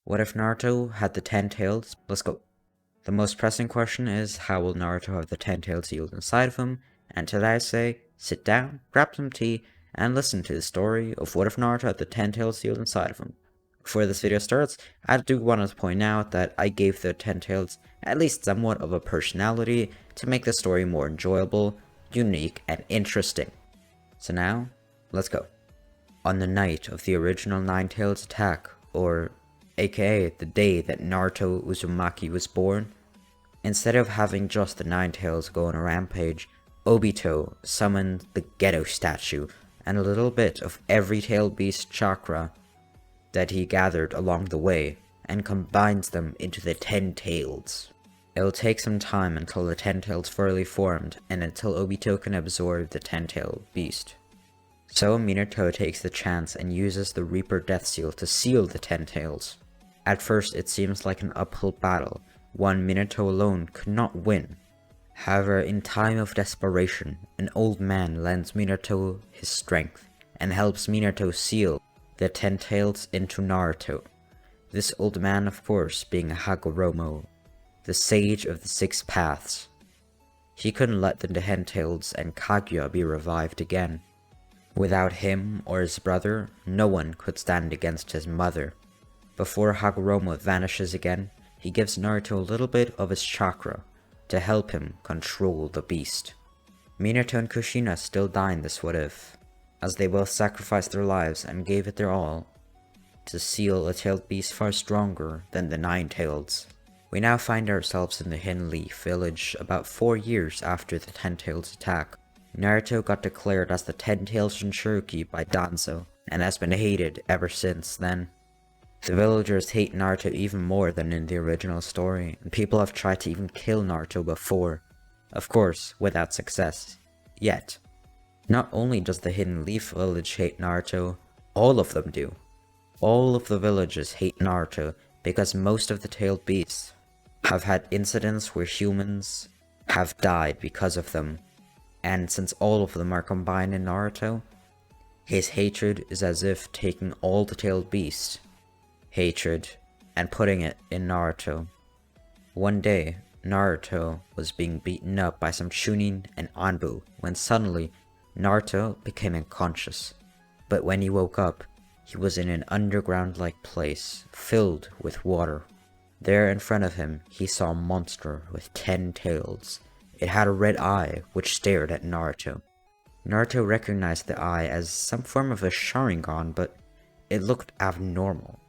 What if Naruto had the 10 tails? Let's go. The most pressing question is, how will Naruto have the 10 tails sealed inside of him? And to that I say, sit down, grab some tea, and listen to the story of what if Naruto had the 10 tails sealed inside of him. Before this video starts, I do want to point out that I gave the 10 tails at least somewhat of a personality to make the story more enjoyable, unique, and interesting. So now, let's go. On the night of the original Nine Tails attack, or aka the day that Naruto Uzumaki was born, instead of having just the Nine Tails go on a rampage, Obito summoned the Ghetto statue and a little bit of every tailed beast chakra that he gathered along the way, and combines them into the 10 tails. It'll take some time until the 10 tails fully formed, and until Obito can absorb the 10-tailed beast. So Minato takes the chance and uses the Reaper Death Seal to seal the 10 tails. At first it seems like an uphill battle, one Minato alone could not win. However, in time of desperation, an old man lends Minato his strength, and helps Minato seal the 10 tails into Naruto. This old man, of course, being Hagoromo, the sage of the 6 paths. He couldn't let the 10 tails and Kaguya be revived again. Without him or his brother, no one could stand against his mother. Before Hagoromo vanishes again, he gives Naruto a little bit of his chakra to help him control the beast. Minato and Kushina still die in this what if, as they both sacrificed their lives and gave it their all to seal a tailed beast far stronger than the 9 tails. We now find ourselves in the Hidden Leaf village about 4 years after the 10 tails attack. Naruto got declared as the 10 tails jinchuriki by Danzo, and has been hated ever since then. The villagers hate Naruto even more than in the original story, and people have tried to even kill Naruto before. Of course, without success. Yet. Not only does the Hidden Leaf village hate Naruto, all of them do. All of the villages hate Naruto because most of the tailed beasts have had incidents where humans have died because of them. And since all of them are combined in Naruto, his hatred is as if taking all the tailed beast hatred and putting it in Naruto. One day, Naruto was being beaten up by some Chunin and Anbu when suddenly Naruto became unconscious. But when he woke up, he was in an underground-like place filled with water. There in front of him, he saw a monster with 10 tails. It had a red eye which stared at Naruto. Naruto recognized the eye as some form of a Sharingan, but it looked abnormal.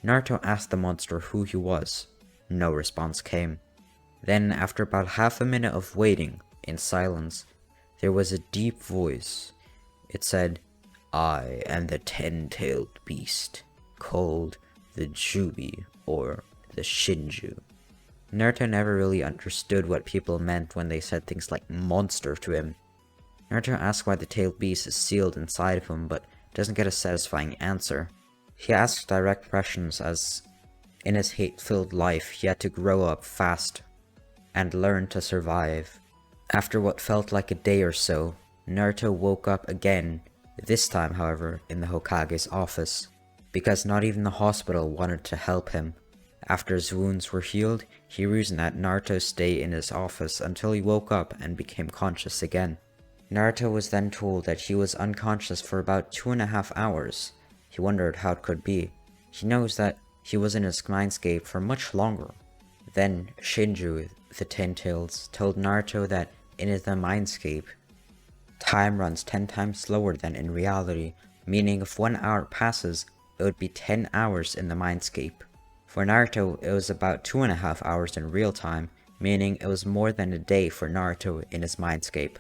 Naruto asked the monster who he was. No response came. Then, after about half a minute of waiting in silence, there was a deep voice. It said, "I am the 10-tailed beast, called the Jubi or the Shinju." Naruto never really understood what people meant when they said things like monster to him. Naruto asks why the tailed beast is sealed inside of him, but doesn't get a satisfying answer. He asks direct questions as in his hate-filled life he had to grow up fast and learn to survive. After what felt like a day or so, Naruto woke up again, this time however in the Hokage's office, because not even the hospital wanted to help him. After his wounds were healed, he reasoned that Naruto stay in his office until he woke up and became conscious again. Naruto was then told that he was unconscious for about 2.5 hours. He wondered how it could be. He knows that he was in his mindscape for much longer. Then Shinju, the 10 tails, told Naruto that in the mindscape, time runs 10 times slower than in reality, meaning if 1 hour passes, it would be 10 hours in the mindscape. For Naruto, it was about 2.5 hours in real time, meaning it was more than a day for Naruto in his mindscape.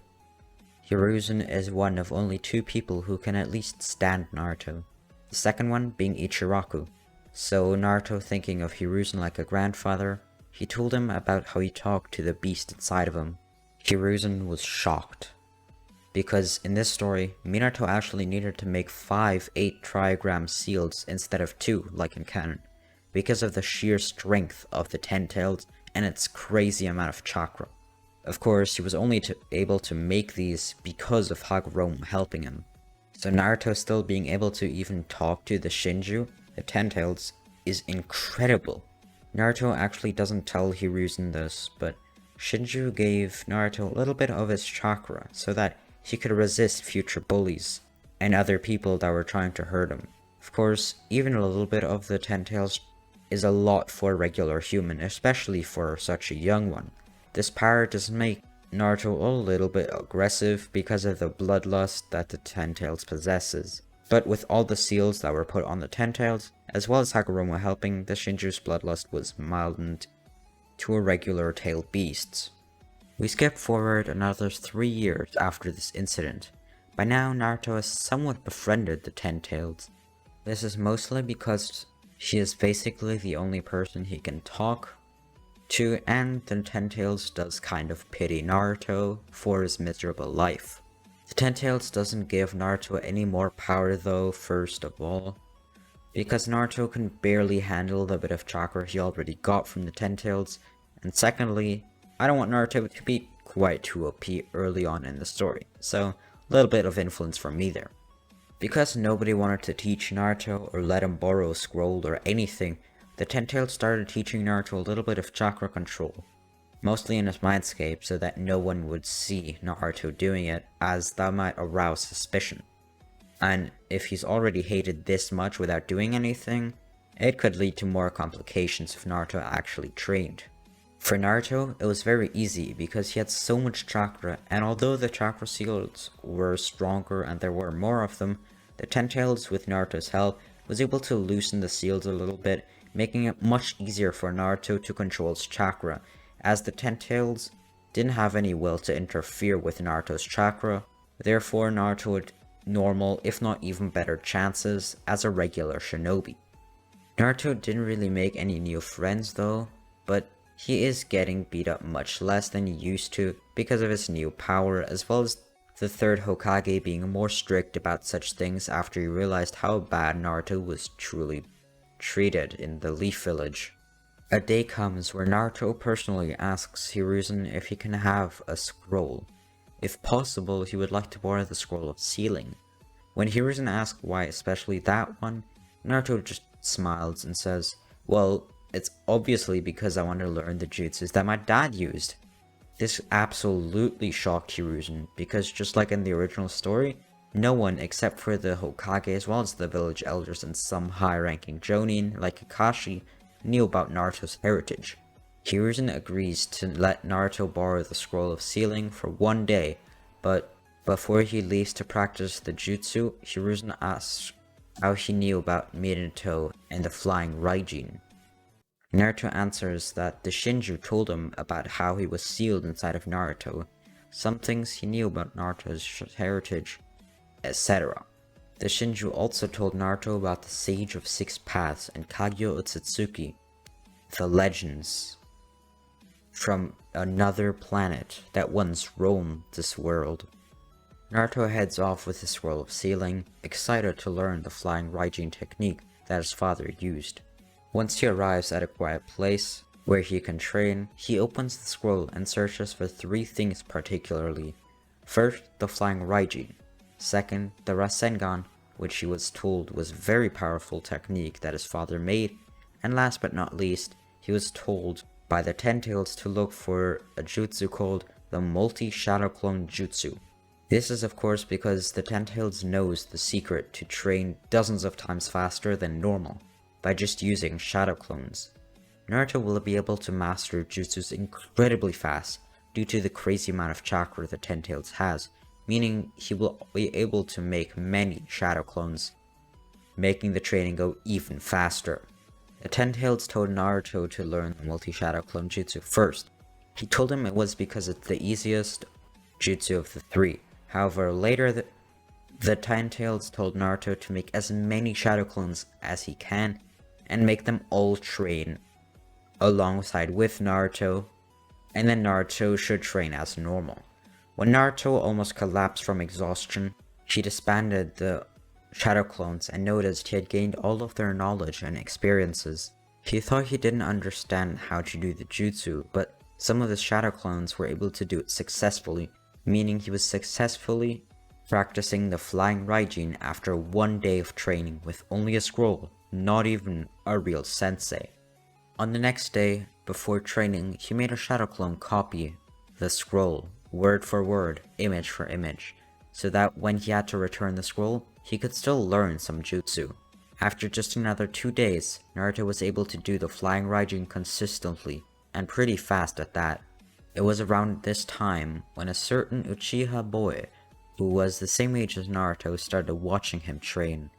Hiruzen is one of only 2 people who can at least stand Naruto, the second one being Ichiraku. So Naruto, thinking of Hiruzen like a grandfather, he told him about how he talked to the beast inside of him. Hiruzen was shocked, because in this story, Minato actually needed to make 5 8-trigram seals instead of 2 like in canon, because of the sheer strength of the 10 tails and its crazy amount of chakra. Of course, he was only able to make these because of Hagoromo helping him. So Naruto still being able to even talk to the Shinju, the 10 tails, is incredible. Naruto actually doesn't tell Hiruzen this, but Shinju gave Naruto a little bit of his chakra so that he could resist future bullies and other people that were trying to hurt him. Of course, even a little bit of the Ten Tails is a lot for a regular human, especially for such a young one. This power does make Naruto a little bit aggressive because of the bloodlust that the Ten Tails possesses. But with all the seals that were put on the Ten Tails, as well as Hagoromo helping, the Shinju's bloodlust was milded to a regular tailed beast's. We skip forward another 3 years after this incident. By now, Naruto has somewhat befriended the Ten Tails. This is mostly because she is basically the only person he can talk to, and the Ten Tails does kind of pity Naruto for his miserable life. The Ten Tails doesn't give Naruto any more power though, first of all, because Naruto can barely handle the bit of chakra he already got from the Ten Tails, and secondly, I don't want Naruto to be quite too OP early on in the story, so a little bit of influence from me there. Because nobody wanted to teach Naruto or let him borrow a scroll or anything, the Ten Tails started teaching Naruto a little bit of chakra control, mostly in his mindscape so that no one would see Naruto doing it, as that might arouse suspicion. And if he's already hated this much without doing anything, it could lead to more complications if Naruto actually trained. For Naruto, it was very easy because he had so much chakra, and although the chakra seals were stronger and there were more of them, the Ten Tails, with Naruto's help, was able to loosen the seals a little bit, making it much easier for Naruto to control his chakra, as the Ten Tails didn't have any will to interfere with Naruto's chakra. Therefore, Naruto had normal, if not even better chances as a regular shinobi. Naruto didn't really make any new friends though, but he is getting beat up much less than he used to because of his new power, as well as the third Hokage being more strict about such things after he realized how bad Naruto was truly treated in the Leaf Village. A day comes where Naruto personally asks Hiruzen if he can have a scroll. If possible, he would like to borrow the scroll of sealing. When Hiruzen asks why especially that one, Naruto just smiles and says, well, it's obviously because I want to learn the jutsus that my dad used. This absolutely shocked Hiruzen, because just like in the original story, no one except for the Hokage as well as the village elders and some high-ranking jonin like Kakashi knew about Naruto's heritage. Hiruzen agrees to let Naruto borrow the scroll of sealing for 1 day, but before he leaves to practice the jutsu, Hiruzen asks how he knew about Minato and the flying Raijin. Naruto answers that the Shinju told him about how he was sealed inside of Naruto, some things he knew about Naruto's heritage, etc. The Shinju also told Naruto about the Sage of Six Paths and Kagyo Otsutsuki, the legends from another planet that once roamed this world. Naruto heads off with the scroll of sealing, excited to learn the flying Raijin technique that his father used. Once he arrives at a quiet place where he can train, he opens the scroll and searches for 3 things particularly. First, the flying Raijin. Second, the Rasengan, which he was told was a very powerful technique that his father made. And last but not least, he was told by the Ten Tails to look for a jutsu called the Multi-Shadow Clone Jutsu. This is of course because the Ten Tails knows the secret to train dozens of times faster than normal, by just using shadow clones. Naruto will be able to master jutsus incredibly fast due to the crazy amount of chakra the Ten Tails has, meaning he will be able to make many shadow clones, making the training go even faster. The Ten Tails told Naruto to learn the multi-shadow clone jutsu first. He told him it was because it's the easiest jutsu of the 3. However, later the Ten Tails told Naruto to make as many shadow clones as he can and make them all train alongside with Naruto, and then Naruto should train as normal. When Naruto almost collapsed from exhaustion, he disbanded the shadow clones and noticed he had gained all of their knowledge and experiences. He thought he didn't understand how to do the jutsu, but some of the shadow clones were able to do it successfully, meaning he was successfully practicing the flying Raijin after 1 day of training with only a scroll, not even a real sensei. On the next day, before training, he made a shadow clone copy the scroll, word for word, image for image, so that when he had to return the scroll, he could still learn some jutsu. After just another 2 days, Naruto was able to do the flying Raijin consistently, and pretty fast at that. It was around this time when a certain Uchiha boy, who was the same age as Naruto, started watching him train.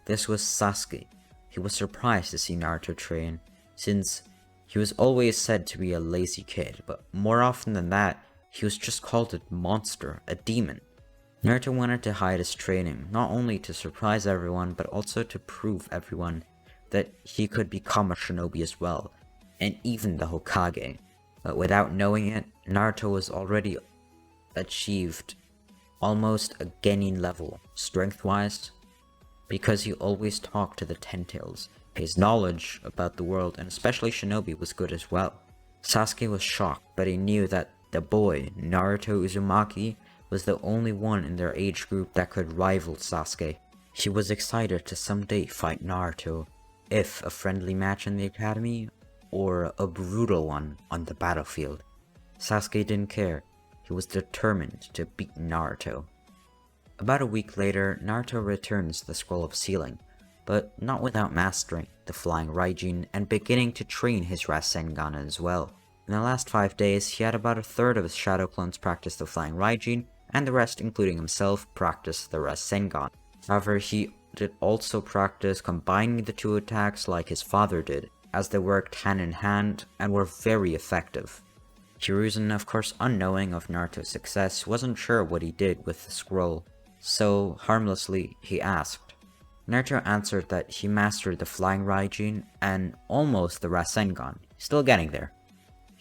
This was Sasuke. He was surprised to see Naruto train, since he was always said to be a lazy kid, but more often than that, he was just called a monster, a demon. Naruto wanted to hide his training, not only to surprise everyone, but also to prove everyone that he could become a shinobi as well, and even the Hokage. But without knowing it, Naruto was already achieved almost a genin level, strength-wise, because he always talked to the Ten Tails. His knowledge about the world, and especially shinobi, was good as well. Sasuke was shocked, but he knew that the boy, Naruto Uzumaki, was the only one in their age group that could rival Sasuke. He was excited to someday fight Naruto, if a friendly match in the academy, or a brutal one on the battlefield. Sasuke didn't care. He was determined to beat Naruto. About a week later, Naruto returns the Scroll of Sealing, but not without mastering the Flying Raijin and beginning to train his Rasengan as well. In the last 5 days, he had about a third of his shadow clones practice the Flying Raijin, and the rest, including himself, practice the Rasengan. However, he did also practice combining the two attacks like his father did, as they worked hand in hand and were very effective. Hiruzen, of course unknowing of Naruto's success, wasn't sure what he did with the scroll, so harmlessly he asked. Naruto answered that he mastered the Flying Raijin and almost the Rasengan, still getting there.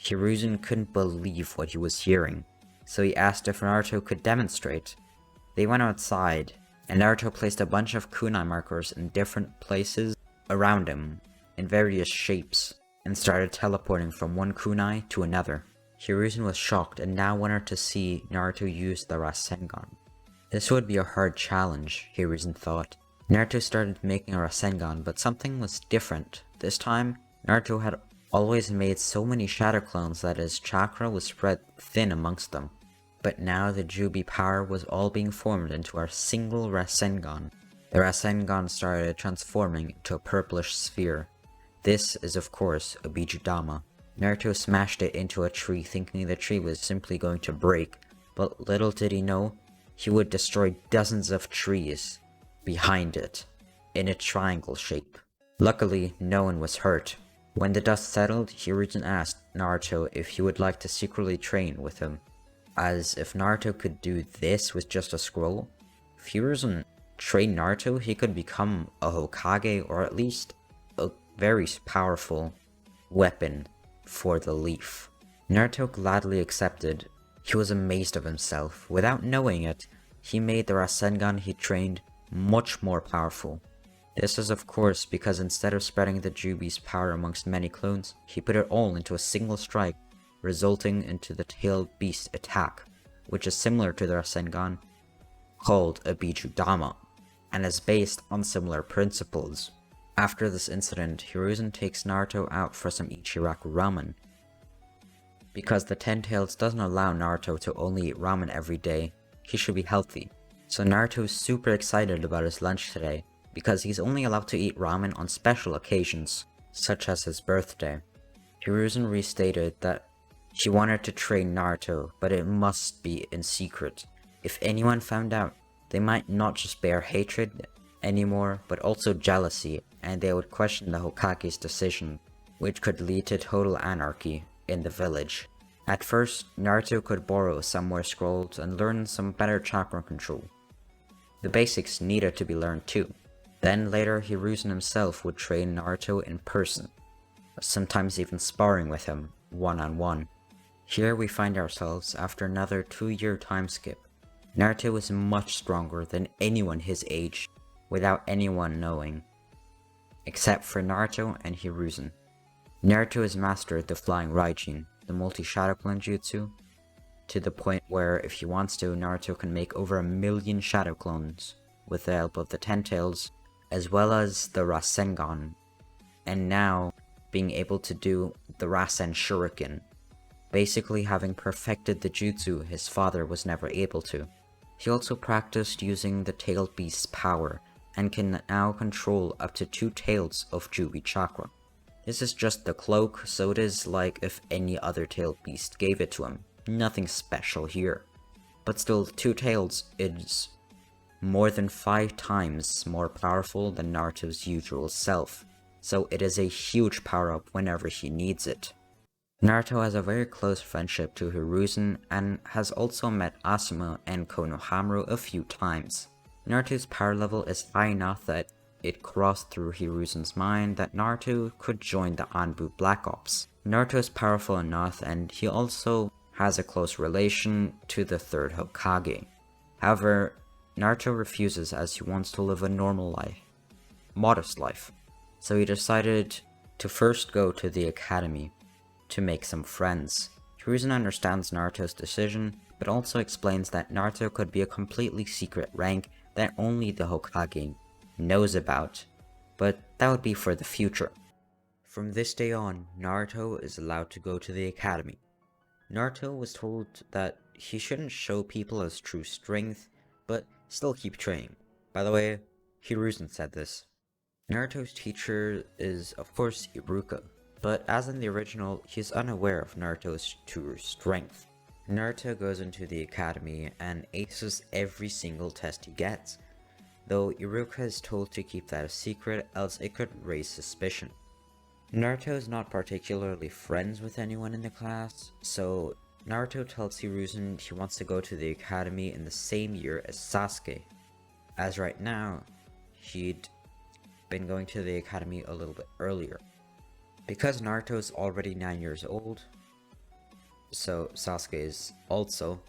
Hiruzen couldn't believe what he was hearing, so he asked if Naruto could demonstrate. They went outside, and Naruto placed a bunch of kunai markers in different places around him, in various shapes, and started teleporting from one kunai to another. Hiruzen was shocked and now wanted to see Naruto use the Rasengan. This would be a hard challenge, Hiruzen thought. Naruto started making a Rasengan, but something was different. This time, Naruto had always made so many shadow clones that his chakra was spread thin amongst them. But now the Jubi power was all being formed into a single Rasengan. The Rasengan started transforming into a purplish sphere. This is of course a Bijudama. Naruto smashed it into a tree thinking the tree was simply going to break, but little did he know, he would destroy dozens of trees behind it, in a triangle shape. Luckily, no one was hurt. When the dust settled, Hiruzen asked Naruto if he would like to secretly train with him, as if Naruto could do this with just a scroll. If Hiruzen trained Naruto, he could become a Hokage, or at least a very powerful weapon for the leaf. Naruto gladly accepted. He was amazed of himself. Without knowing it, he made the Rasengan he trained much more powerful. This is of course because instead of spreading the Jubi's power amongst many clones, he put it all into a single strike, resulting into the tailed beast attack, which is similar to the Rasengan, called a Bijudama, and is based on similar principles. After this incident, Hiruzen takes Naruto out for some Ichiraku ramen. Because the Ten Tails doesn't allow Naruto to only eat ramen every day, he should be healthy. So Naruto is super excited about his lunch today, because he's only allowed to eat ramen on special occasions, such as his birthday. Hiruzen restated that he wanted to train Naruto, but it must be in secret. If anyone found out, they might not just bear hatred anymore, but also jealousy, and they would question the Hokage's decision, which could lead to total anarchy in the village. At first, Naruto could borrow some more scrolls and learn some better chakra control. The basics needed to be learned too. Then later, Hiruzen himself would train Naruto in person, sometimes even sparring with him, one-on-one. Here we find ourselves after another 2-year time skip. Naruto is much stronger than anyone his age, without anyone knowing, except for Naruto and Hiruzen. Naruto has mastered the Flying Raijin, the multi-shadow clone jutsu, to the point where if he wants to, Naruto can make over 1 million shadow clones with the help of the Ten Tails, as well as the Rasengan, and now being able to do the Rasen Shuriken, basically having perfected the jutsu his father was never able to. He also practiced using the tailed beast's power, and can now control up to 2 tails of Jubi chakra. This is just the cloak, so it is like if any other tailed beast gave it to him. Nothing special here. But still, 2 tails is more than 5 times more powerful than Naruto's usual self, so it is a huge power-up whenever he needs it. Naruto has a very close friendship to Hiruzen and has also met Asuma and Konohamaru a few times. Naruto's power level is high enough that it crossed through Hiruzen's mind that Naruto could join the Anbu Black Ops. Naruto is powerful enough, and he also has a close relation to the 3rd Hokage. However, Naruto refuses as he wants to live a normal life, modest life. So he decided to first go to the academy to make some friends. Hiruzen understands Naruto's decision, but also explains that Naruto could be a completely secret rank that only the Hokage knows about, but that would be for the future. From this day on, Naruto is allowed to go to the academy. Naruto was told that he shouldn't show people his true strength, but still keep training. By the way, Hiruzen said this. Naruto's teacher is of course Iruka, but as in the original, he is unaware of Naruto's true strength. Naruto goes into the academy and aces every single test he gets, though Iruka is told to keep that a secret else it could raise suspicion. Naruto is not particularly friends with anyone in the class, so Naruto tells Hiruzen he wants to go to the academy in the same year as Sasuke, as right now, he'd been going to the academy a little bit earlier. Because Naruto is already 9 years old, so Sasuke is also,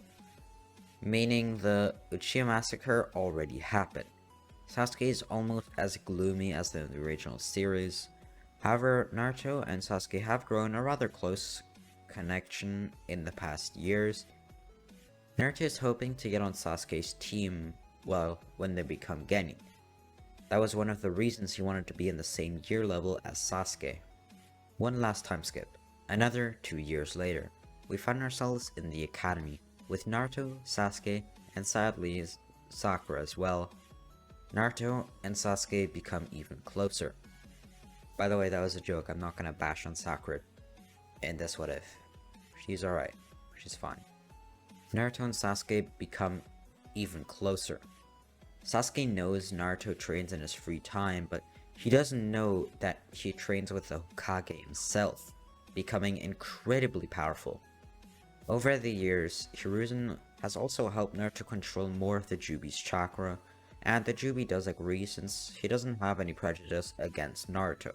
meaning the Uchiha massacre already happened. Sasuke is almost as gloomy as in the original series. However, Naruto and Sasuke have grown a rather close connection in the past years. Naruto is hoping to get on Sasuke's team, well, when they become Genin. That was one of the reasons he wanted to be in the same year level as Sasuke. One last time skip. Another 2 years later, we find ourselves in the academy, with Naruto, Sasuke, and sadly Sakura as well. Naruto and Sasuke become even closer. By the way, that was a joke. I'm not gonna bash on Sakura in this what if. She's alright. She's fine. Naruto and Sasuke become even closer. Sasuke knows Naruto trains in his free time, but he doesn't know that he trains with the Hokage himself, becoming incredibly powerful. Over the years, Hiruzen has also helped Naruto control more of the Jubi's chakra, and the Jubi does agree since he doesn't have any prejudice against Naruto.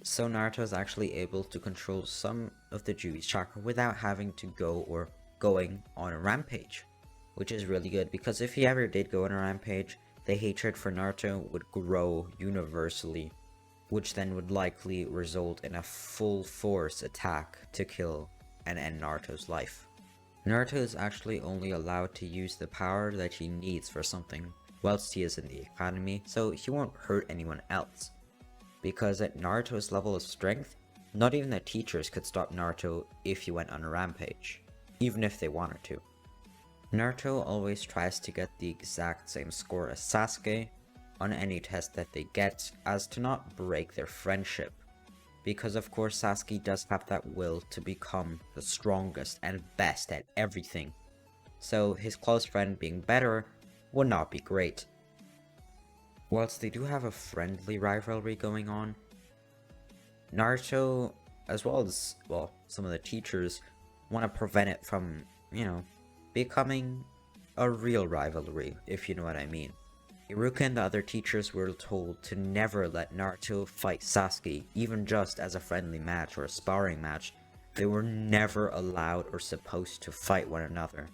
So Naruto is actually able to control some of the Jubi's chakra without having to going on a rampage, which is really good because if he ever did go on a rampage, the hatred for Naruto would grow universally, which then would likely result in a full force attack to kill and end Naruto's life. Naruto is actually only allowed to use the power that he needs for something whilst he is in the academy, so he won't hurt anyone else. Because at Naruto's level of strength, not even the teachers could stop Naruto if he went on a rampage, even if they wanted to. Naruto always tries to get the exact same score as Sasuke on any test that they get, as to not break their friendship. Because of course Sasuke does have that will to become the strongest and best at everything, so his close friend being better would not be great. Whilst they do have a friendly rivalry going on, Naruto, as well as, some of the teachers, want to prevent it from, becoming a real rivalry, if you know what I mean. Iruka and the other teachers were told to never let Naruto fight Sasuke, even just as a friendly match or a sparring match. They were never allowed or supposed to fight one another,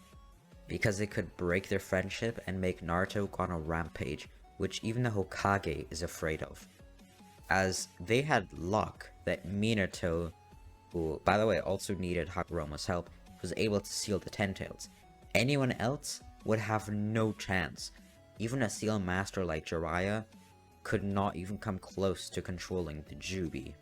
because it could break their friendship and make Naruto go on a rampage, which even the Hokage is afraid of. As they had luck that Minato, who by the way also needed Hakuroma's help, was able to seal the Ten Tails. Anyone else would have no chance. Even a seal master like Jiraiya could not even come close to controlling the Jubi.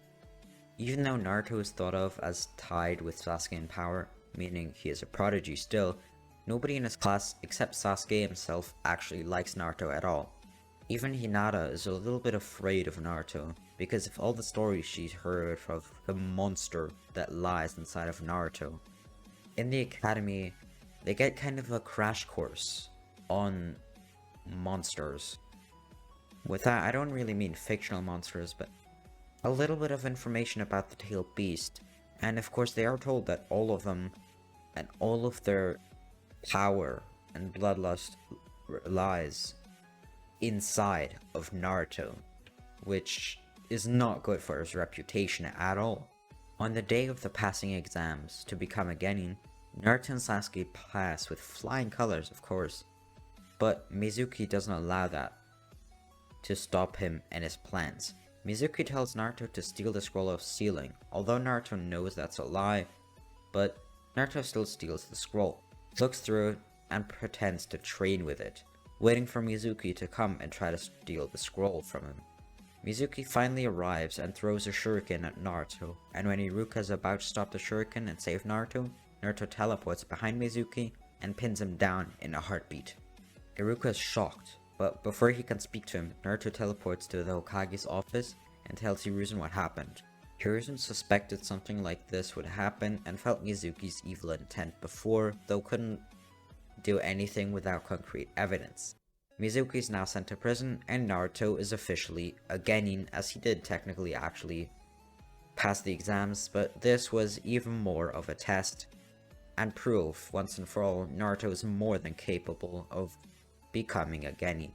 Even though Naruto is thought of as tied with Sasuke in power, meaning he is a prodigy still, nobody in his class except Sasuke himself actually likes Naruto at all. Even Hinata is a little bit afraid of Naruto, because of all the stories she's heard of the monster that lies inside of Naruto. In the academy, they get kind of a crash course on monsters. With that, I don't really mean fictional monsters, but a little bit of information about the tailed beast, and of course they are told that all of them and all of their power and bloodlust lies inside of Naruto, which is not good for his reputation at all. On the day of the passing exams to become a genin, Naruto and Sasuke pass with flying colors, of course, but Mizuki doesn't allow that to stop him and his plans. Mizuki tells Naruto to steal the scroll of sealing, although Naruto knows that's a lie, but Naruto still steals the scroll, looks through it, and pretends to train with it, waiting for Mizuki to come and try to steal the scroll from him. Mizuki finally arrives and throws a shuriken at Naruto, and when Iruka is about to stop the shuriken and save Naruto, Naruto teleports behind Mizuki and pins him down in a heartbeat. Iruka is shocked, but before he can speak to him, Naruto teleports to the Hokage's office and tells Hiruzen what happened. Hiruzen suspected something like this would happen and felt Mizuki's evil intent before, though couldn't do anything without concrete evidence. Mizuki is now sent to prison, and Naruto is officially a genin, as he did technically actually pass the exams, but this was even more of a test and proof once and for all Naruto is more than capable of becoming a genin.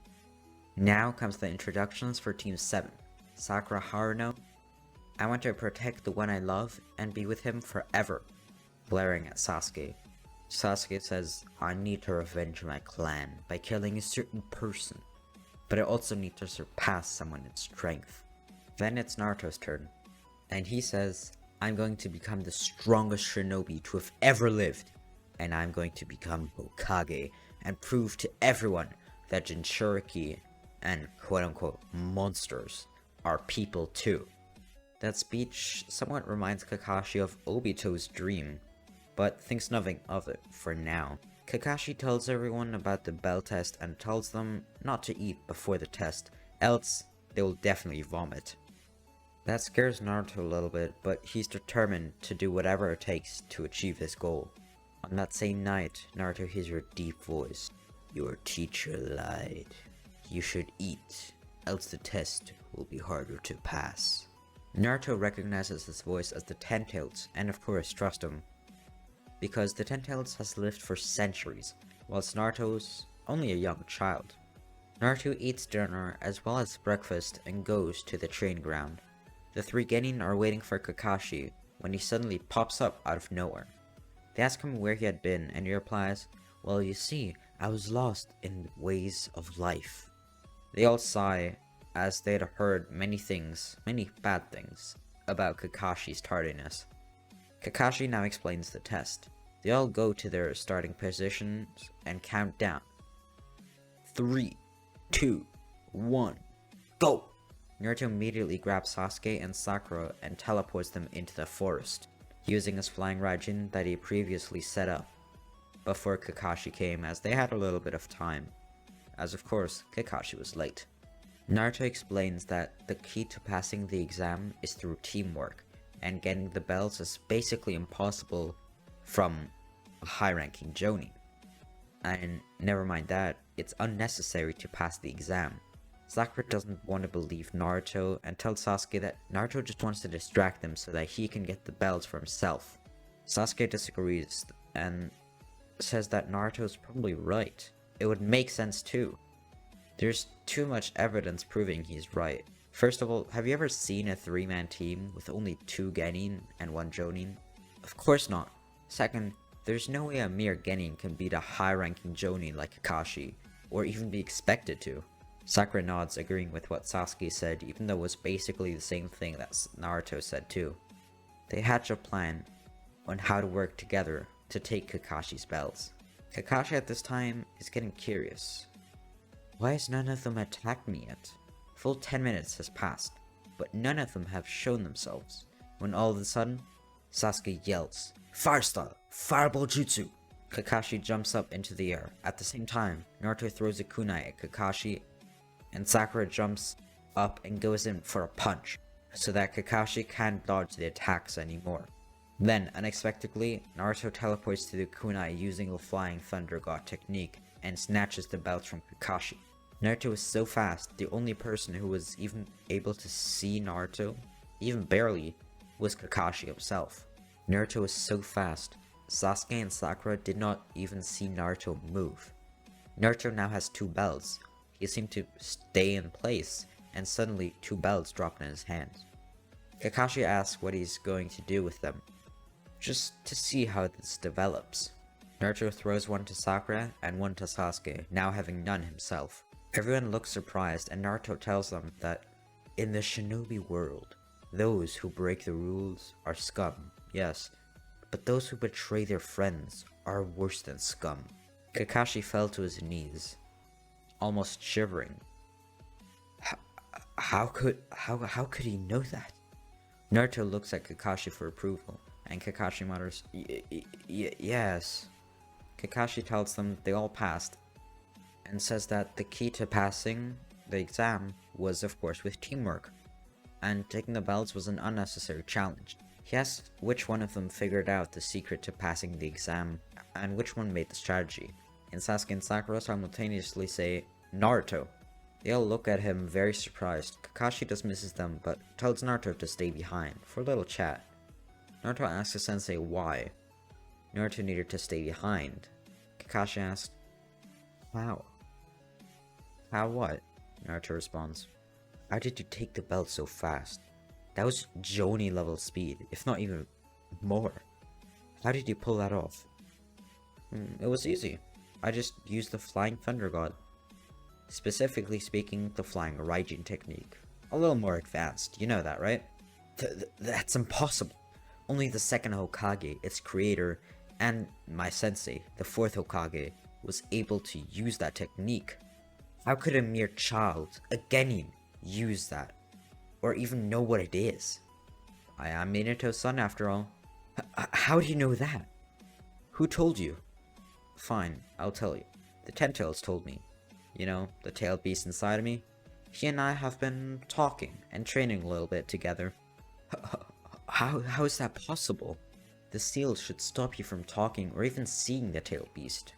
Now comes the introductions for Team 7. Sakura Haruno, I want to protect the one I love and be with him forever, glaring at Sasuke. Sasuke says, I need to revenge my clan by killing a certain person, but I also need to surpass someone in strength. Then it's Naruto's turn, and he says, I'm going to become the strongest shinobi to have ever lived, and I'm going to become Hokage and prove to everyone that jinchuriki and quote-unquote monsters are people too. That speech somewhat reminds Kakashi of Obito's dream, but thinks nothing of it for now. Kakashi tells everyone about the bell test and tells them not to eat before the test, else they will definitely vomit. That scares Naruto a little bit, but he's determined to do whatever it takes to achieve his goal. On that same night, Naruto hears a deep voice. Your teacher lied. You should eat, else the test will be harder to pass. Naruto recognizes this voice as the Ten-Taileds, and of course trusts him, because the Ten-Taileds has lived for centuries, whilst Naruto's only a young child. Naruto eats dinner as well as breakfast and goes to the training ground. The three genin are waiting for Kakashi when he suddenly pops up out of nowhere. They ask him where he had been, and he replies, well, you see, I was lost in the ways of life. They all sigh, as they had heard many bad things, about Kakashi's tardiness. Kakashi now explains the test. They all go to their starting positions and count down. 3, 2, 1, go! Naruto immediately grabs Sasuke and Sakura and teleports them into the forest, using his flying Raijin that he previously set up before Kakashi came, as they had a little bit of time, as of course Kakashi was late. Naruto explains that the key to passing the exam is through teamwork, and getting the bells is basically impossible from a high-ranking Jonin. And never mind that, it's unnecessary to pass the exam. Sakura doesn't want to believe Naruto and tells Sasuke that Naruto just wants to distract them so that he can get the bells for himself. Sasuke disagrees and says that Naruto is probably right. It would make sense too. There's too much evidence proving he's right. First of all, have you ever seen a 3-man team with only 2 genin and 1 jonin? Of course not. Second, there's no way a mere genin can beat a high-ranking jonin like Kakashi, or even be expected to. Sakura nods, agreeing with what Sasuke said, even though it was basically the same thing that Naruto said too. They hatch a plan on how to work together to take Kakashi's bells. Kakashi at this time is getting curious. Why has none of them attacked me yet? Full 10 minutes has passed, but none of them have shown themselves, when all of a sudden, Sasuke yells, "Fire style! Fireball Jutsu!" Kakashi jumps up into the air. At the same time, Naruto throws a kunai at Kakashi, and Sakura jumps up and goes in for a punch, so that Kakashi can't dodge the attacks anymore. Then, unexpectedly, Naruto teleports to the kunai using the Flying Thunder God technique, and snatches the belts from Kakashi. Naruto was so fast, the only person who was even able to see Naruto, even barely, was Kakashi himself. Naruto was so fast, Sasuke and Sakura did not even see Naruto move. Naruto now has 2 belts. He seemed to stay in place, and suddenly 2 belts dropped in his hands. Kakashi asks what he's going to do with them, just to see how this develops. Naruto throws one to Sakura and one to Sasuke, now having none himself. Everyone looks surprised, and Naruto tells them that in the shinobi world, those who break the rules are scum, yes, but those who betray their friends are worse than scum. Kakashi fell to his knees, almost shivering. How could he know that? Naruto looks at Kakashi for approval, and Kakashi mutters, yes. Kakashi tells them they all passed, and says that the key to passing the exam was of course with teamwork, and taking the belts was an unnecessary challenge. He asks which one of them figured out the secret to passing the exam, and which one made the strategy, and Sasuke and Sakura simultaneously say, Naruto. They all look at him very surprised. Kakashi dismisses them, but tells Naruto to stay behind, for a little chat. Naruto asks his sensei why. Naruto needed to stay behind. Kakashi asks, how? How what? Naruto responds, how did you take the belt so fast? That was Jonin level speed, if not even more. How did you pull that off? It was easy. I just used the Flying Thunder God. Specifically speaking, the Flying Raijin technique. A little more advanced, you know that, right? That's impossible. Only the second Hokage, its creator, and my sensei, the 4th Hokage, was able to use that technique. How could a mere child, a genin, use that? Or even know what it is? I am Minato's son after all. How do you know that? Who told you? Fine, I'll tell you. The Ten-Tails told me. You know, the tailed beast inside of me? He and I have been talking and training a little bit together. How is that possible? The seal should stop you from talking or even seeing the tailed beast.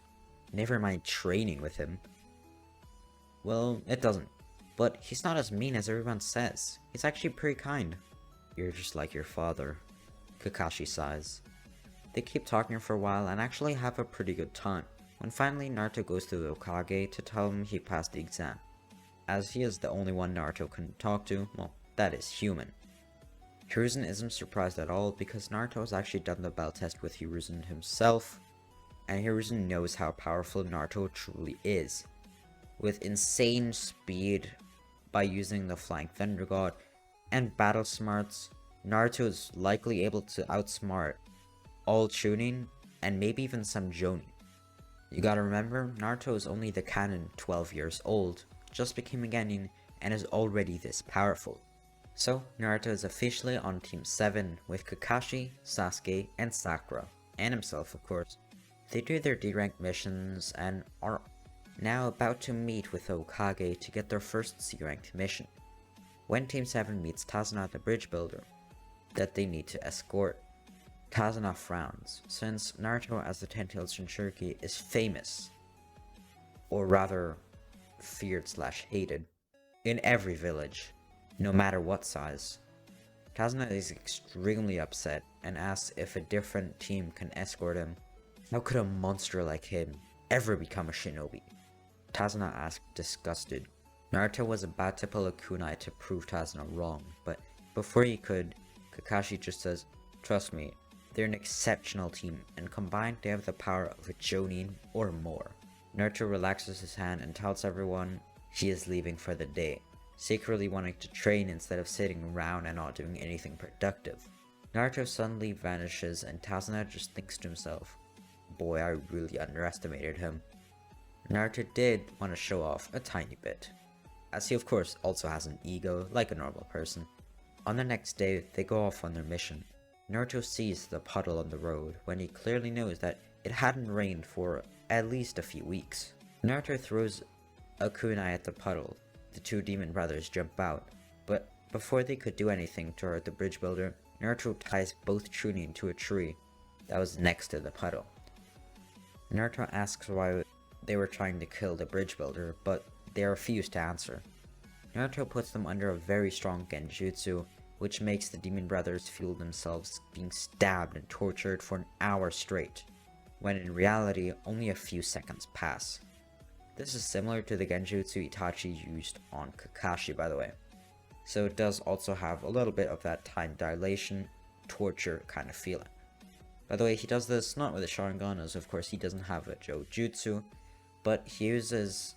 Never mind training with him. Well, it doesn't. But he's not as mean as everyone says. He's actually pretty kind. You're just like your father. Kakashi sighs. They keep talking for a while and actually have a pretty good time, when finally Naruto goes to the Hokage to tell him he passed the exam. As he is the only one Naruto can talk to, well, that is human. Hiruzen isn't surprised at all because Naruto has actually done the belt test with Hiruzen himself, and Hiruzen knows how powerful Naruto truly is. With insane speed, by using the Flying Thunder God, and battle smarts, Naruto is likely able to outsmart all Chunin, and maybe even some Jonin. You gotta remember, Naruto is only the canon 12 years old, just became a genin, and is already this powerful. So, Naruto is officially on Team 7 with Kakashi, Sasuke, and Sakura, and himself of course. They do their D-rank missions and are now about to meet with Hokage to get their first C-ranked mission. When Team 7 meets Tazuna the bridge builder that they need to escort, Tazuna frowns, since Naruto as the Ten-Tailed Jinchuriki is famous, or rather, feared/hated, in every village, no matter what size. Tazuna is extremely upset and asks if a different team can escort him. How could a monster like him ever become a shinobi? Tazuna asked, disgusted. Naruto was about to pull a kunai to prove Tazuna wrong, but before he could, Kakashi just says, trust me, they're an exceptional team, and combined they have the power of a Jonin or more. Naruto relaxes his hand and tells everyone he is leaving for the day, secretly wanting to train instead of sitting around and not doing anything productive. Naruto suddenly vanishes and Tazuna just thinks to himself, boy, I really underestimated him. Naruto did want to show off a tiny bit. as he of course also has an ego like a normal person. On the next day, they go off on their mission. Naruto sees the puddle on the road when he clearly knows that it hadn't rained for at least a few weeks. Naruto throws a kunai at the puddle. The two demon brothers jump out, but before they could do anything to hurt the bridge builder, Naruto ties both Chunin to a tree that was next to the puddle. Naruto asks why they were trying to kill the bridge builder, but they refuse to answer. Naruto puts them under a very strong genjutsu, which makes the demon brothers feel themselves being stabbed and tortured for an hour straight, when in reality only a few seconds pass. This is similar to the genjutsu Itachi used on Kakashi, by the way, so it does also have a little bit of that time dilation, torture kind of feeling. By the way, he does this not with a Sharingan, as of course he doesn't have a Jutsu, but he uses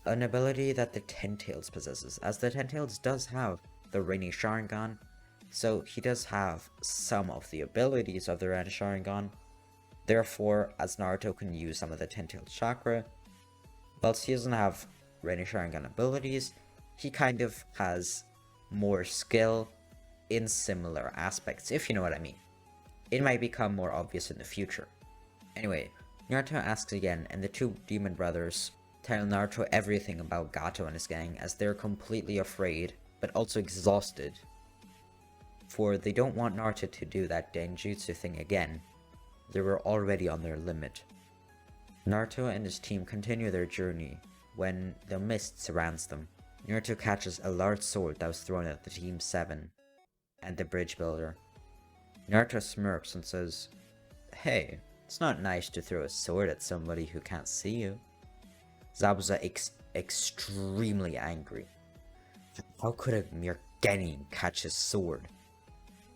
an ability that the Ten Tails possesses, as the Ten Tails does have the Rainy Sharingan, so he does have some of the abilities of the Rainy Sharingan. Therefore, as Naruto can use some of the Untitled Chapter, whilst he doesn't have Rainy Sharingan abilities, he kind of has more skill in similar aspects, if you know what I mean. It might become more obvious in the future. Anyway, Naruto asks again, and the two demon brothers tell Naruto everything about Gato and his gang, as they're completely afraid, but also exhausted, for they don't want Naruto to do that denjutsu thing again. They were already on their limit. Naruto and his team continue their journey when the mist surrounds them. Naruto catches a large sword that was thrown at the Team 7 and the bridge builder. Naruto smirks and says, "Hey, it's not nice to throw a sword at somebody who can't see you." Zabuza extremely angry. How could a mere genin catch his sword?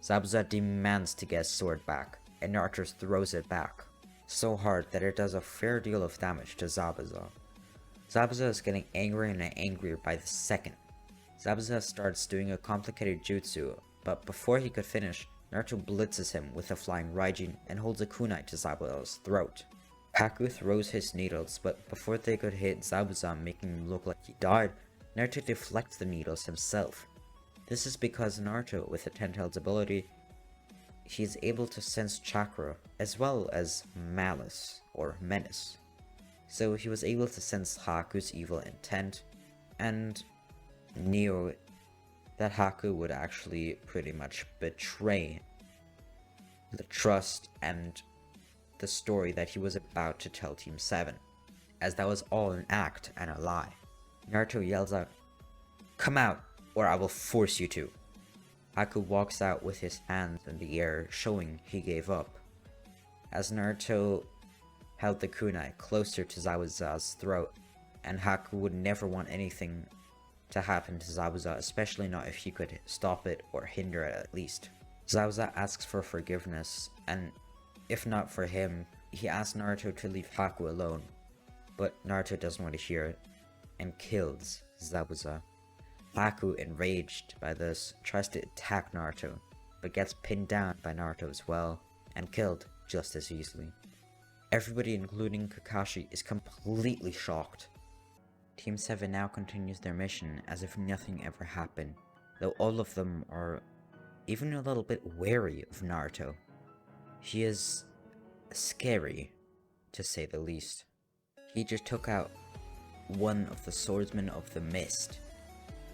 Zabuza demands to get his sword back, and Naruto throws it back, so hard that it does a fair deal of damage to Zabuza. Zabuza is getting angrier and angrier by the second. Zabuza starts doing a complicated jutsu, but before he could finish, Naruto blitzes him with a flying Raijin and holds a kunai to Zabuza's throat. Haku throws his needles, but before they could hit Zabuza, making him look like he died, Naruto deflects the needles himself. This is because Naruto, with the Ten Tails ability, he is able to sense chakra as well as malice or menace. So he was able to sense Haku's evil intent and knew that Haku would actually pretty much betray the trust and the story that he was about to tell Team 7, as that was all an act and a lie. Naruto yells out, "Come out, or I will force you to." Haku walks out with his hands in the air, showing he gave up. As Naruto held the kunai closer to Zabuza's throat, and Haku would never want anything to happen to Zabuza, especially not if he could stop it or hinder it at least. Zabuza asks for forgiveness, and if not for him, he asks Naruto to leave Haku alone, but Naruto doesn't want to hear it, and kills Zabuza. Haku, enraged by this, tries to attack Naruto, but gets pinned down by Naruto as well, and killed just as easily. Everybody, including Kakashi, is completely shocked. Team 7 now continues their mission as if nothing ever happened, though all of them are even a little bit wary of Naruto. He is scary, to say the least. He just took out one of the swordsmen of the mist,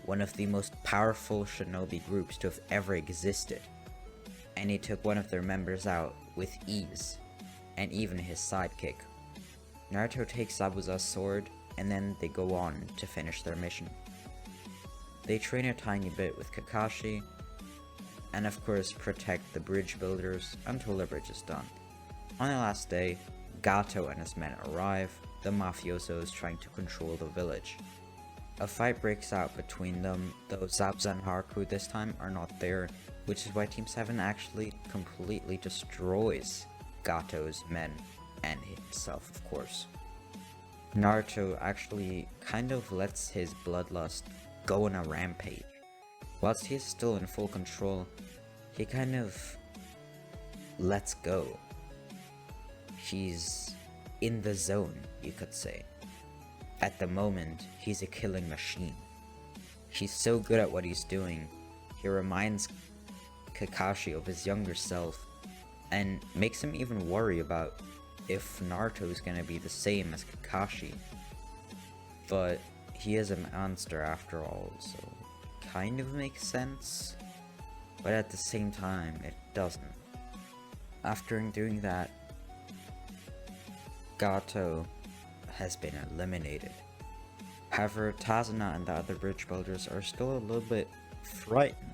one of the most powerful shinobi groups to have ever existed, and he took one of their members out with ease, and even his sidekick. Naruto takes Zabuza's sword, and then they go on to finish their mission. They train a tiny bit with Kakashi, and of course protect the bridge builders until the bridge is done. On the last day, Gato and his men arrive, the mafiosos trying to control the village. A fight breaks out between them, though Zabuza and Haku this time are not there, which is why Team 7 actually completely destroys Gato's men, and himself of course. Naruto actually kind of lets his bloodlust go on a rampage. Whilst he is still in full control, he kind of lets go. He's in the zone, you could say. At the moment, he's a killing machine. He's so good at what he's doing, he reminds Kakashi of his younger self, and makes him even worry about if Naruto is gonna be the same as Kakashi. But he is a monster after all, so kind of makes sense, but at the same time, it doesn't. After doing that, Gato has been eliminated. However, Tazuna and the other bridge builders are still a little bit frightened.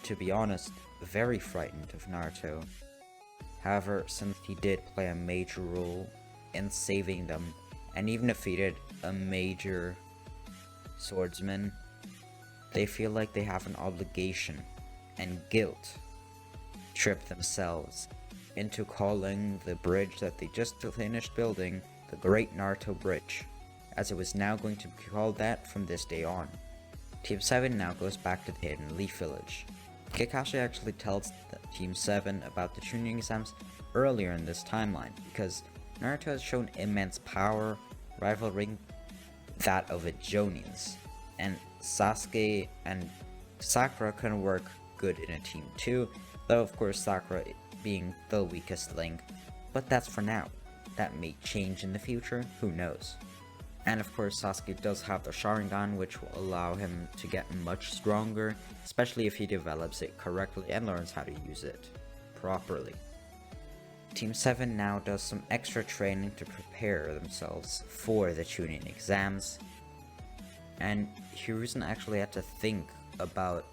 To be honest, very frightened of Naruto. However, since he did play a major role in saving them, and even defeated a major swordsman, they feel like they have an obligation and guilt to trip themselves into calling the bridge that they just finished building the Great Naruto Bridge, as it was now going to be called that from this day on. Team 7 now goes back to the Hidden Leaf Village. Kakashi actually tells Team 7 about the Chunin exams earlier in this timeline, because Naruto has shown immense power, rivaling that of its Jonins, and Sasuke and Sakura can work good in a team too, though of course Sakura being the weakest link, but that's for now. That may change in the future, who knows. And of course Sasuke does have the Sharingan, which will allow him to get much stronger, especially if he develops it correctly and learns how to use it properly. Team 7 now does some extra training to prepare themselves for the Chunin exams, and Hiruzen actually had to think about,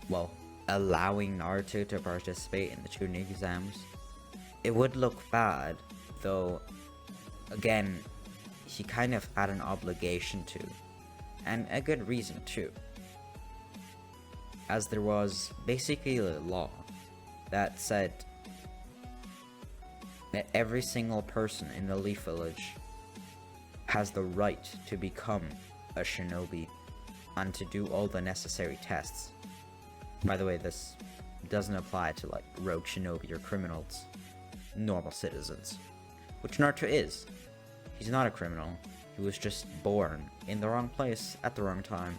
well, allowing Naruto to participate in the Chunin exams. It would look bad, though, again, he kind of had an obligation to, and a good reason too, as there was basically a law that said that every single person in the Leaf Village has the right to become a shinobi and to do all the necessary tests. By the way, this doesn't apply to like rogue shinobi or criminals, normal citizens, which Naruto is. He's not a criminal, he was just born in the wrong place at the wrong time,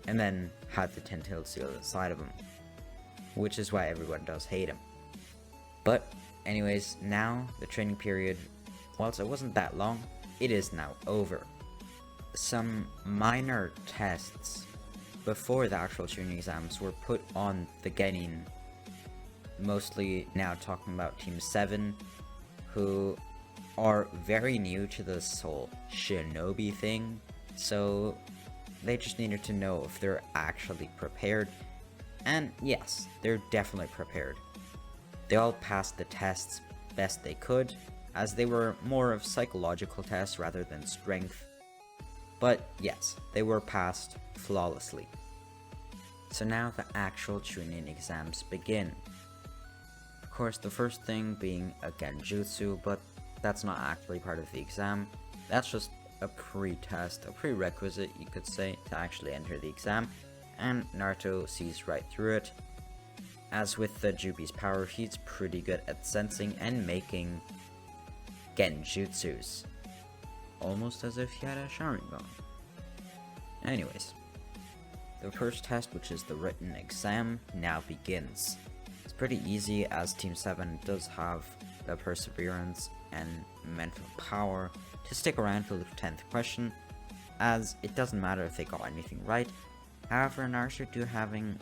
and then had the 10-tailed seal inside of him, which is why everyone does hate him. But anyways, now the training period, whilst it wasn't that long, it is now over. Some minor tests before the actual Chunin exams were put on the Genin, mostly now talking about Team 7, who are very new to this whole shinobi thing, so they just needed to know if they're actually prepared, and yes, they're definitely prepared. They all passed the tests best they could, as they were more of psychological tests rather than strength, but yes, they were passed flawlessly. So now the actual Chunin exams begin. Of course, the first thing being a genjutsu, but that's not actually part of the exam. That's just a pre-test, a prerequisite you could say, to actually enter the exam, and Naruto sees right through it. As with the Jubi's power, he's pretty good at sensing and making genjutsus, almost as if he had a Sharingan. Anyways, the first test, which is the written exam, now begins. It's pretty easy, as Team 7 does have the perseverance and mental power to stick around for the 10th question, as it doesn't matter if they got anything right. However, Naruto do having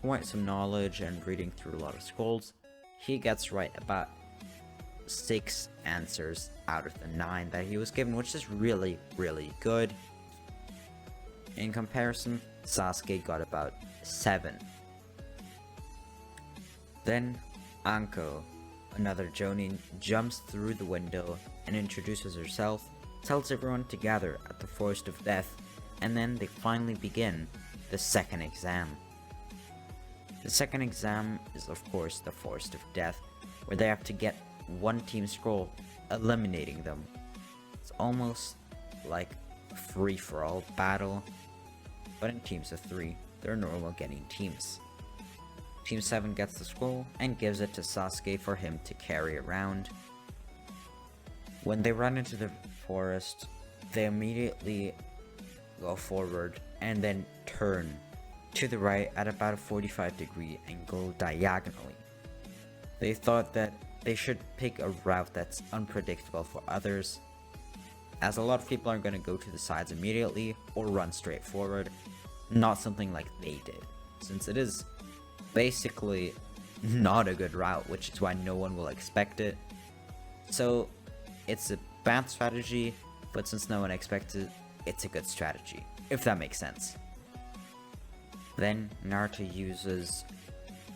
quite some knowledge and reading through a lot of scrolls, he gets right about 6 answers out of the 9 that he was given, which is really, really good. In comparison, Sasuke got about 7. Then, Anko, another Jonin, jumps through the window and introduces herself, tells everyone to gather at the Forest of Death, and then they finally begin the second exam. The second exam is of course the Forest of Death, where they have to get one team scroll, eliminating them. It's almost like a free-for-all battle, but in teams of 3, they're normal getting teams. Team 7 gets the scroll and gives it to Sasuke for him to carry around. When they run into the forest, they immediately go forward and then turn to the right at about a 45-degree angle diagonally. They thought that they should pick a route that's unpredictable for others, as a lot of people aren't going to go to the sides immediately or run straight forward, not something like they did, since it is basically not a good route, which is why no one will expect it. So it's a bad strategy, but since no one expects it, it's a good strategy, if that makes sense. Then Naruto uses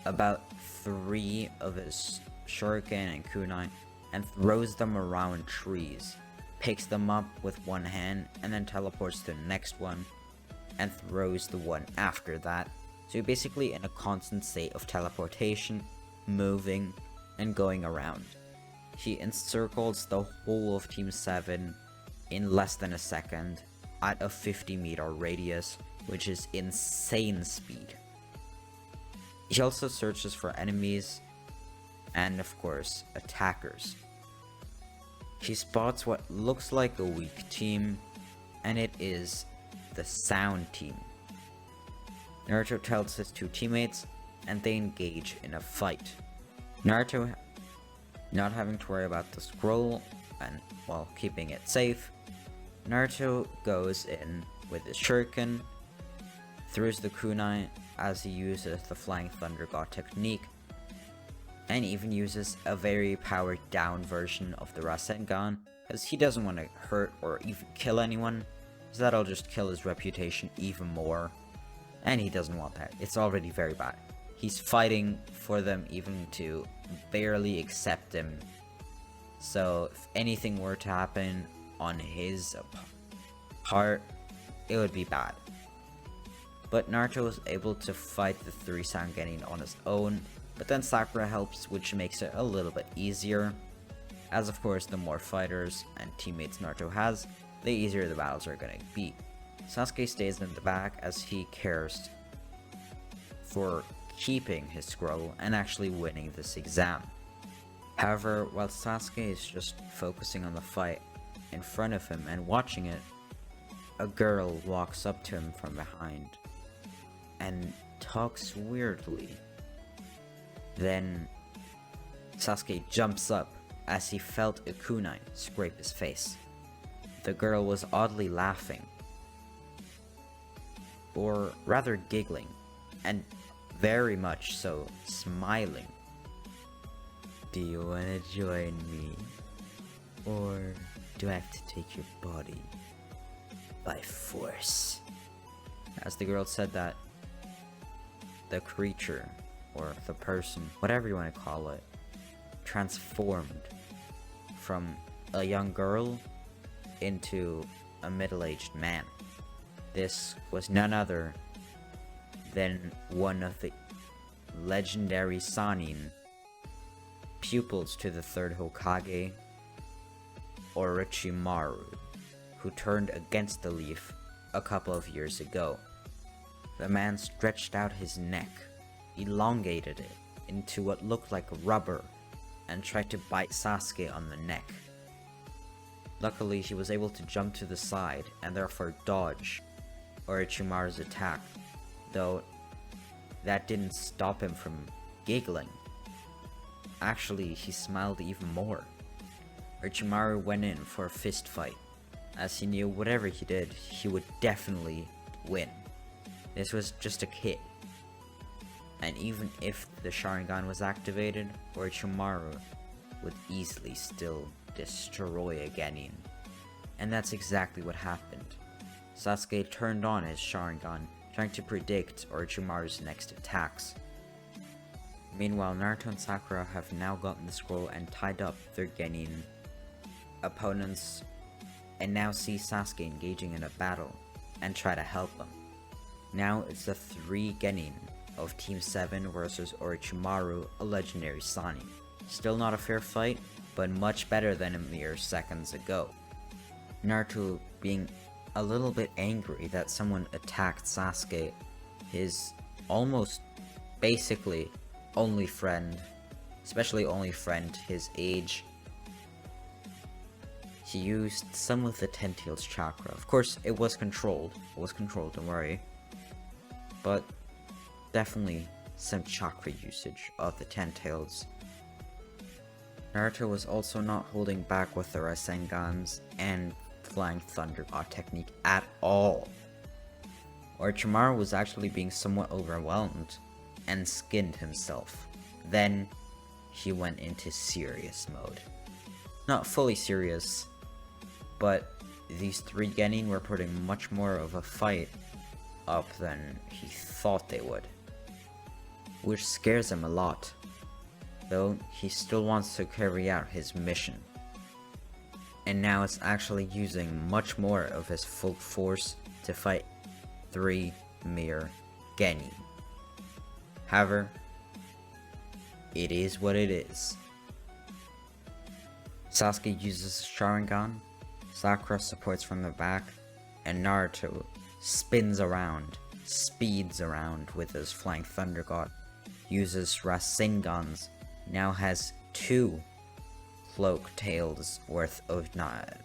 about 3 of his shuriken and kunai and throws them around trees, picks them up with one hand and then teleports to the next one and throws the one after that. So you're basically in a constant state of teleportation, moving, and going around. He encircles the whole of Team 7 in less than a second at a 50-meter radius, which is insane speed. He also searches for enemies and, of course, attackers. He spots what looks like a weak team, and it is the Sound Team. Naruto tells his 2 teammates, and they engage in a fight. Naruto, not having to worry about the scroll, and while keeping it safe, Naruto goes in with his shuriken, throws the kunai as he uses the Flying Thunder God technique, and even uses a very powered down version of the Rasengan, because he doesn't want to hurt or even kill anyone, so that'll just kill his reputation even more, and he doesn't want that. It's already very bad. He's fighting for them even to barely accept him, so if anything were to happen on his part, it would be bad. But Naruto was able to fight the 3 Sangenin on his own, but then Sakura helps, which makes it a little bit easier, as of course the more fighters and teammates Naruto has, the easier the battles are gonna be. Sasuke stays in the back as he cares for keeping his scroll and actually winning this exam. However, while Sasuke is just focusing on the fight in front of him and watching it, a girl walks up to him from behind and talks weirdly. Then Sasuke jumps up as he felt a kunai scrape his face. The girl was oddly laughing, or rather giggling, and very much so smiling. Do you wanna join me? Or do I have to take your body by force? As the girl said that, the creature, or the person, whatever you want to call it, transformed from a young girl into a middle-aged man. This was none other than one of the legendary Sannin, pupils to the 3rd Hokage, Orochimaru, who turned against the leaf a couple of years ago. The man stretched out his neck, elongated it into what looked like rubber, and tried to bite Sasuke on the neck. Luckily, he was able to jump to the side and therefore dodge Orochimaru's attack, though that didn't stop him from giggling. Actually, he smiled even more. Orochimaru went in for a fist fight, as he knew whatever he did, he would definitely win. This was just a kid. And even if the Sharingan was activated, Orochimaru would easily still destroy a Genin. And that's exactly what happened. Sasuke turned on his Sharingan, trying to predict Orochimaru's next attacks. Meanwhile, Naruto and Sakura have now gotten the scroll and tied up their Genin opponents, and now see Sasuke engaging in a battle and try to help him. Now it's the 3 Genin of Team 7 versus Orochimaru, a legendary Sannin. Still not a fair fight, but much better than a mere seconds ago. Naruto being a little bit angry that someone attacked Sasuke, his almost basically only friend, especially only friend his age. he used some of the Ten Tails chakra. Of course, it was controlled. Don't worry. But definitely some chakra usage of the Ten Tails. Naruto was also not holding back with the Rasengans and Flying Thunder God technique at all. Orochimaru was actually being somewhat overwhelmed and skinned himself. Then he went into serious mode. Not fully serious, but these three genin were putting much more of a fight up than he thought they would, which scares him a lot, though he still wants to carry out his mission. And now it's actually using much more of his full force to fight 3 mere genin. However, it is what it is. Sasuke uses Sharingan, Sakura supports from the back, and Naruto spins around, speeds around with his Flying Thunder God, uses Rasengans, now has 2 Cloak Tails worth of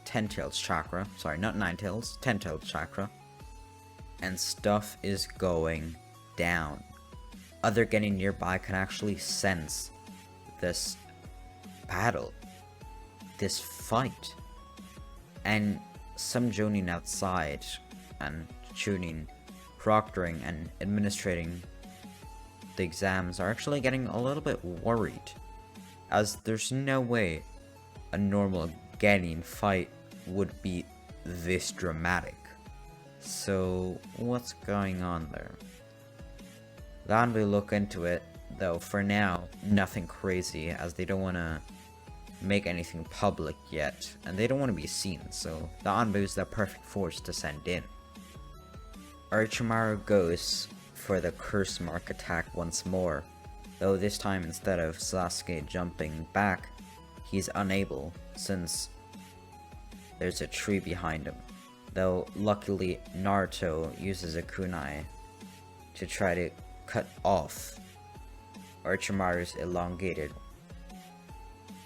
10 Tails chakra, sorry, not 9 Tails, 10 Tails chakra, and stuff is going down. Other genin nearby can actually sense this battle, this fight, and some jonin outside and tuning, proctoring, and administrating the exams are actually getting a little bit worried, as there's no way a normal genin fight would be this dramatic. So what's going on there? The Anbu look into it, though for now, nothing crazy, as they don't want to make anything public yet, and they don't want to be seen, so the Anbu is the perfect force to send in. Orochimaru goes for the curse mark attack once more, though this time instead of Sasuke jumping back, he's unable since there's a tree behind him, though luckily Naruto uses a kunai to try to cut off Orochimaru's elongated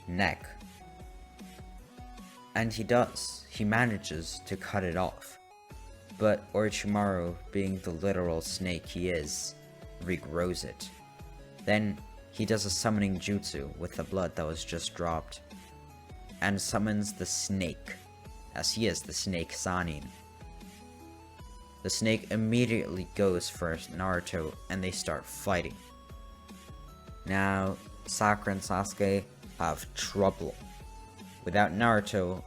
neck. And he does. He manages to cut it off. But Orochimaru, being the literal snake he is, regrows it. Then he does a summoning jutsu with the blood that was just dropped, and summons the snake, as he is the snake Sanin. The snake immediately goes for Naruto and they start fighting. Now, Sakura and Sasuke have trouble. Without Naruto,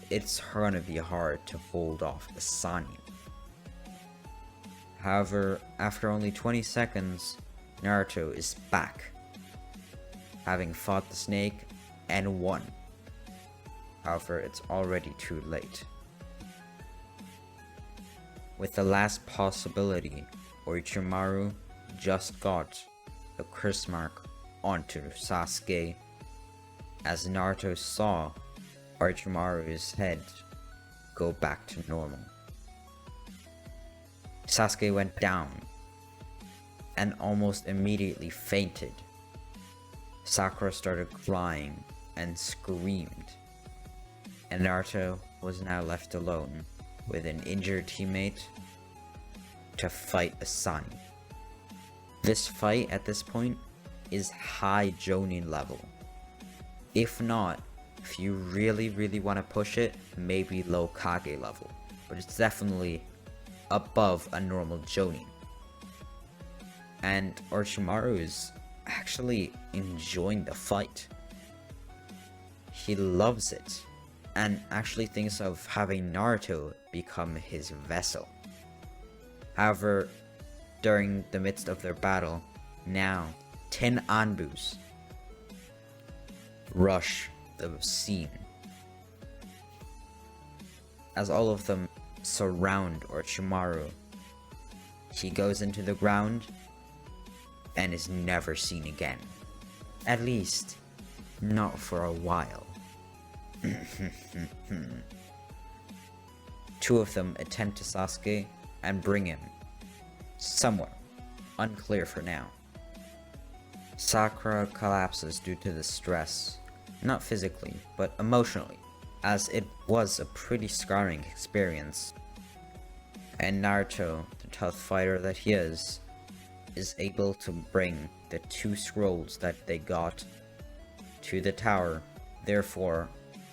it's gonna be hard to hold off the Sanin. However, after only 20 seconds, Naruto is back, having fought the snake and won. However, it's already too late. With the last possibility, Orochimaru just got the curse mark onto Sasuke, as Naruto saw Orochimaru's head go back to normal. Sasuke went down and almost immediately fainted. Sakura started crying and screamed, and Naruto was now left alone with an injured teammate to fight a Asani. This fight at this point is high Jonin level. If not, if you really want to push it, maybe low Kage level. But it's definitely above a normal Jonin. And Orochimaru is actually enjoying the fight. He loves it, and actually thinks of having Naruto become his vessel. However, during the midst of their battle, now 10 Anbus rush the scene, as all of them surround Orochimaru. He goes into the ground and is never seen again. At least, not for a while. 2 of them attend to Sasuke and bring him somewhere, unclear for now. Sakura collapses due to the stress, not physically, but emotionally, as it was a pretty scarring experience. And Naruto, the tough fighter that he is able to bring the 2 scrolls that they got to the tower, therefore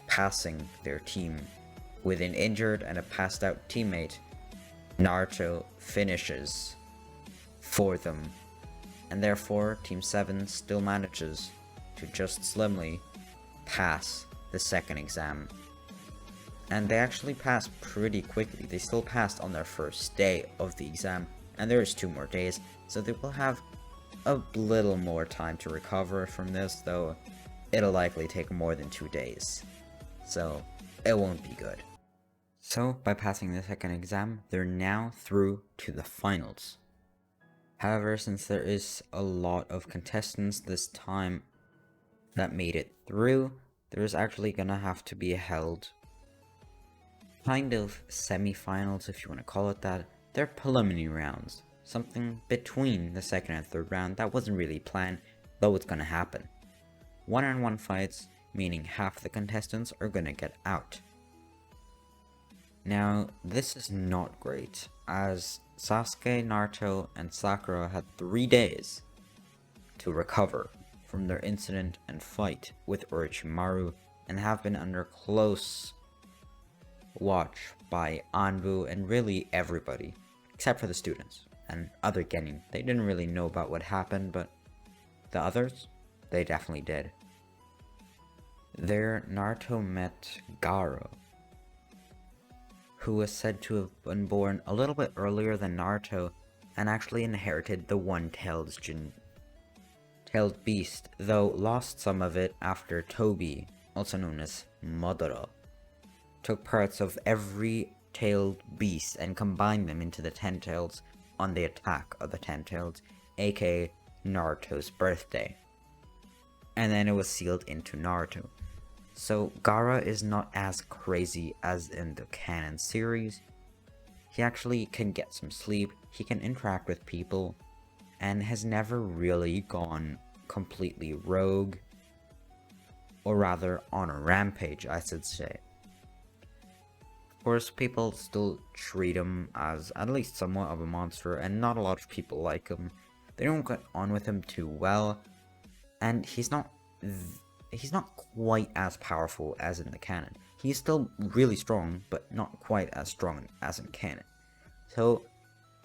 passing their team. With an injured and a passed out teammate, Naruto finishes for them, and therefore Team 7 still manages to just slimly pass the second exam. And they actually passed pretty quickly. They still passed on their first day of the exam, and there's 2 more days, so they will have a little more time to recover from this, though it'll likely take more than 2 days, so it won't be good. So, by passing the second exam, they're now through to the finals. However, since there is a lot of contestants this time that made it through, there is actually gonna have to be held kind of semi-finals, if you want to call it that. They're preliminary rounds, something between the second and third round that wasn't really planned, though it's gonna happen. One-on-one fights, meaning half the contestants are gonna get out. Now, this is not great, as Sasuke, Naruto, and Sakura had 3 days to recover from their incident and fight with Orochimaru, and have been under close watch by Anbu and really everybody, except for the students and other genin. They didn't really know about what happened, but the others, they definitely did. There, Naruto met Gaara, who was said to have been born a little bit earlier than Naruto and actually inherited the one-tailed tailed beast, though lost some of it after Tobi, also known as Madara, took parts of every tailed beast and combined them into the 10 tails on the attack of the 10 tails, aka Naruto's birthday. And then it was sealed into Naruto. So Gaara is not as crazy as in the canon series. He actually can get some sleep, he can interact with people, and has never really gone completely rogue, or rather on a rampage, I should say. Of course, people still treat him as at least somewhat of a monster, and not a lot of people like him. They don't get on with him too well, and he's not quite as powerful as in the canon. He's still really strong, but not quite as strong as in canon. So,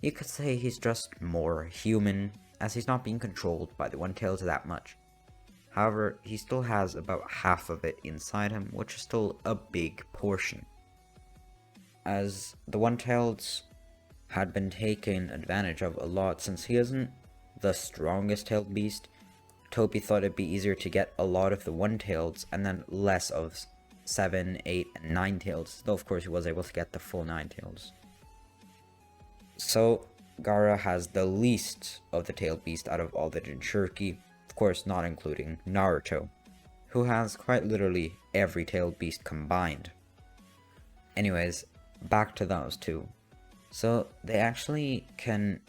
you could say he's just more human, as he's not being controlled by the One-Tailed that much. However, he still has about half of it inside him, which is still a big portion. As the One-Taileds had been taken advantage of a lot, since he isn't the strongest tailed beast, Tobi thought it'd be easier to get a lot of the One-Taileds and then less of 7, 8, and 9 tails, though of course he was able to get the full 9 tails. So Gaara has the least of the tailed beast out of all the jinchuriki, of course not including Naruto, who has quite literally every tailed beast combined. Anyways, back to those two. So they actually can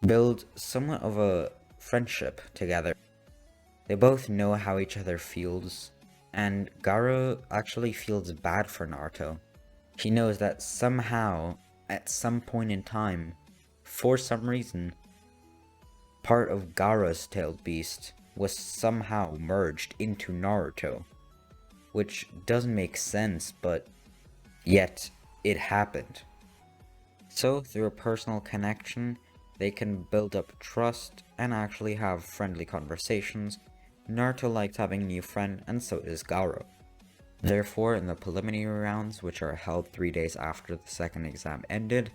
build somewhat of a friendship together. They both know how each other feels, and Gaara actually feels bad for Naruto. He knows that somehow, at some point in time, for some reason, part of Gaara's tailed beast was somehow merged into Naruto, which doesn't make sense, but yet it happened. So through a personal connection, they can build up trust and actually have friendly conversations. Naruto likes having a new friend, and so does Gaara. Therefore, in the preliminary rounds, which are held 3 days after the second exam ended,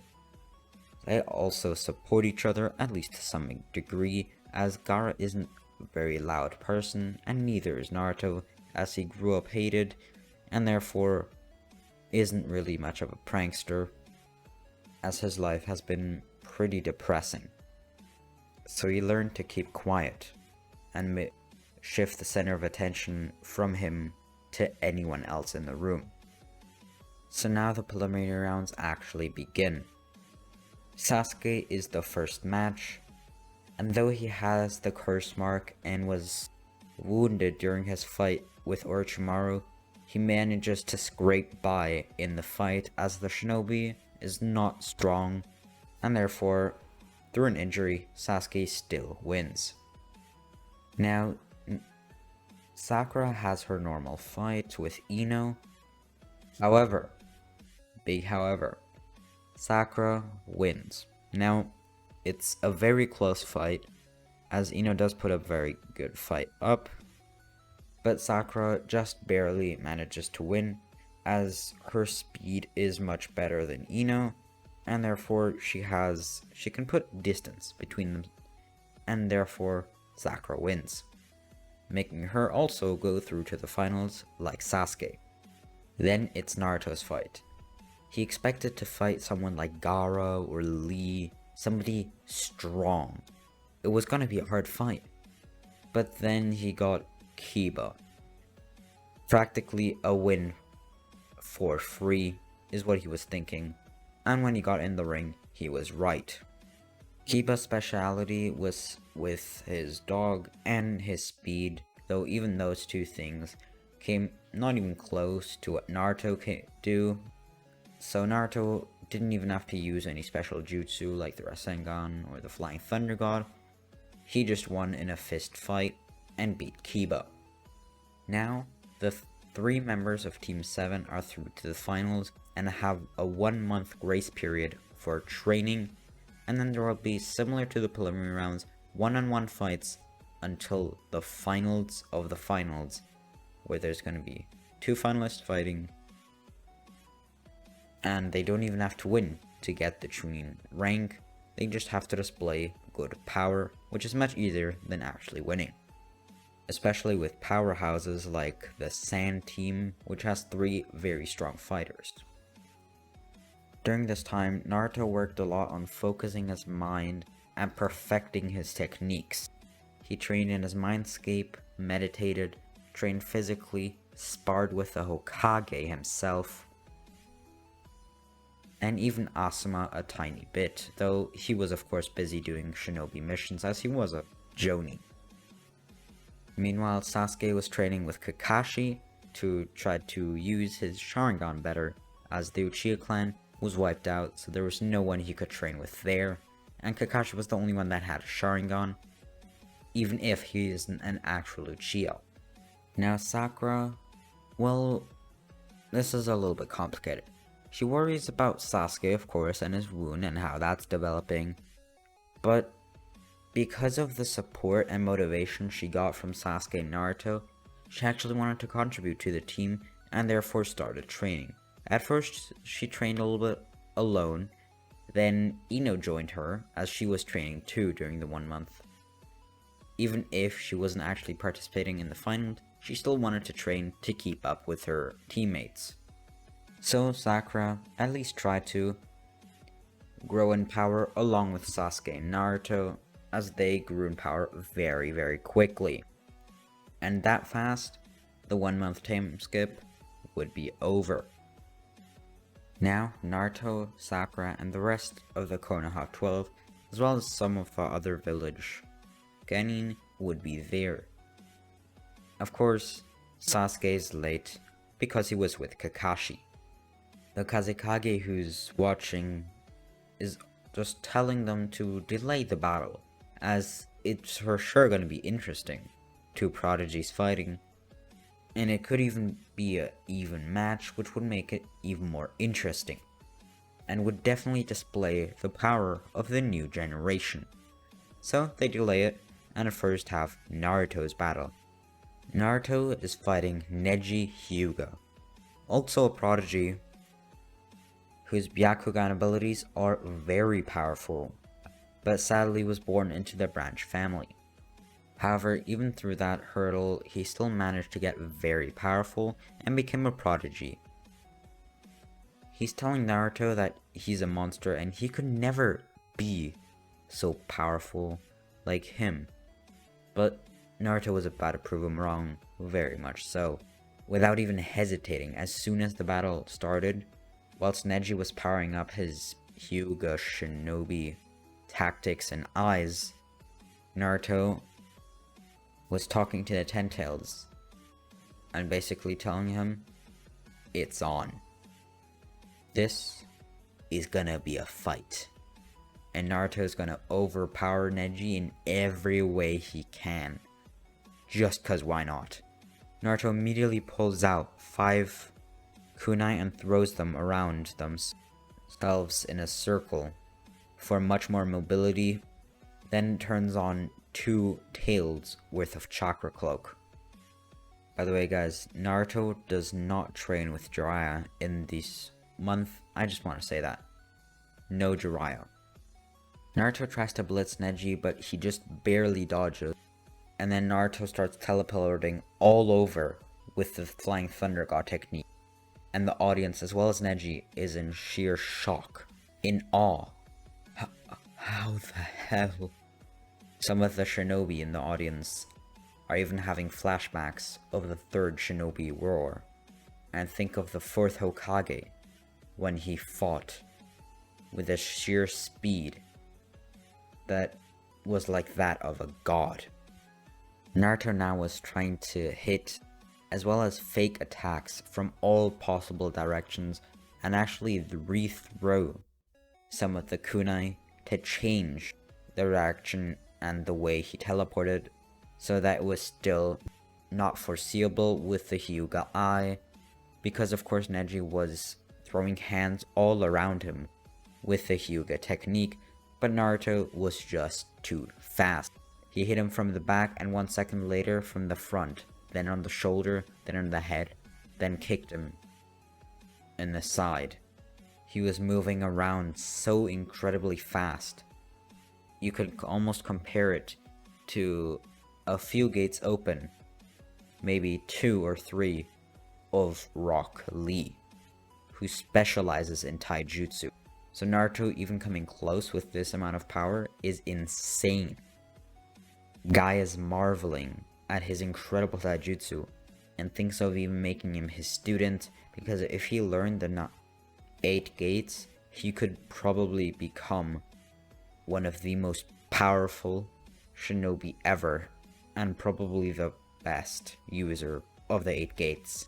they also support each other, at least to some degree, as Gaara isn't a very loud person, and neither is Naruto, as he grew up hated, and therefore isn't really much of a prankster, as his life has been pretty depressing. So he learned to keep quiet, and shift the center of attention from him to anyone else in the room. So now the preliminary rounds actually begin. Sasuke is the first match, and though he has the curse mark and was wounded during his fight with Orochimaru, he manages to scrape by in the fight as the shinobi is not strong, and therefore, through an injury, Sasuke still wins. Now, Sakura has her normal fight with Ino. However, big however, Sakura wins. Now, it's a very close fight, as Ino does put a very good fight up, but Sakura just barely manages to win, as her speed is much better than Ino, and therefore she can put distance between them, and therefore Sakura wins, making her also go through to the finals like Sasuke. Then it's Naruto's fight. He expected to fight someone like Gaara or Lee, somebody strong. It was gonna be a hard fight. But then he got Kiba. Practically a win for free is what he was thinking, and when he got in the ring, he was right. Kiba's speciality was with his dog and his speed, though even those two things came not even close to what Naruto can do. So Naruto didn't even have to use any special jutsu like the Rasengan or the Flying Thunder God. He just won in a fist fight and beat Kiba. Now, the 3 members of Team 7 are through to the finals and have a 1-month grace period for training, and then there will be, similar to the preliminary rounds, one-on-one fights until the finals of the finals, where there's going to be 2 finalists fighting, and they don't even have to win to get the Chunin rank. They just have to display good power, which is much easier than actually winning. Especially with powerhouses like the Sand team, which has 3 very strong fighters. During this time, Naruto worked a lot on focusing his mind and perfecting his techniques. He trained in his mindscape, meditated, trained physically, sparred with the Hokage himself, and even Asuma a tiny bit, though he was of course busy doing shinobi missions as he was a Jonin. Meanwhile, Sasuke was training with Kakashi to try to use his Sharingan better, as the Uchiha clan was wiped out, so there was no one he could train with there, and Kakashi was the only one that had a Sharingan, even if he isn't an actual Uchiha. Now Sakura, well, this is a little bit complicated. She worries about Sasuke, of course, and his wound and how that's developing, but because of the support and motivation she got from Sasuke and Naruto, she actually wanted to contribute to the team and therefore started training. At first, she trained a little bit alone, then Ino joined her as she was training too during the 1 month. Even if she wasn't actually participating in the finals, she still wanted to train to keep up with her teammates. So Sakura at least tried to grow in power along with Sasuke and Naruto, as they grew in power very, very quickly. And that fast, the 1 month time skip would be over. Now, Naruto, Sakura, and the rest of the Konoha 12, as well as some of the other village genin, would be there. Of course, Sasuke is late because he was with Kakashi. The Kazekage who's watching is just telling them to delay the battle, as it's for sure going to be interesting. 2 prodigies fighting, and it could even be an even match, which would make it even more interesting, and would definitely display the power of the new generation. So they delay it, and at first have Naruto's battle. Naruto is fighting Neji Hyuga, also a prodigy whose Byakugan abilities are very powerful, but sadly was born into the branch family. However, even through that hurdle, he still managed to get very powerful and became a prodigy. He's telling Naruto that he's a monster and he could never be so powerful like him. But Naruto was about to prove him wrong, very much so. Without even hesitating, as soon as the battle started, whilst Neji was powering up his Hyuga shinobi tactics and eyes, Naruto was talking to the Ten Tails and basically telling him it's on. This is gonna be a fight. And Naruto is gonna overpower Neji in every way he can. Just cause why not? Naruto immediately pulls out 5 kunai and throws them around themselves in a circle for much more mobility, then turns on 2 tails worth of chakra cloak. By the way guys, Naruto does not train with Jiraiya in this month. I just want to say that. No Jiraiya. Naruto tries to blitz Neji, but he just barely dodges. And then Naruto starts teleporting all over with the Flying Thunder God technique. And the audience, as well as Neji, is in sheer shock, in awe. How the hell? Some of the shinobi in the audience are even having flashbacks of the 3rd Shinobi War. And think of the 4th Hokage, when he fought with a sheer speed that was like that of a god. Naruto now was trying to hit as well as fake attacks from all possible directions and actually rethrow some of the kunai to change the direction and the way he teleported so that it was still not foreseeable with the Hyuga Eye, because of course Neji was throwing hands all around him with the Hyuga technique, but Naruto was just too fast. He hit him from the back and 1 second later from the front, then on the shoulder, then on the head, then kicked him in the side. He was moving around so incredibly fast. You could almost compare it to a few gates open, maybe 2 or 3 of Rock Lee, who specializes in taijutsu. So Naruto even coming close with this amount of power is insane. Guy is marveling at his incredible taijutsu and thinks of even making him his student, because if he learned the 8 gates, he could probably become one of the most powerful shinobi ever, and probably the best user of the 8 gates.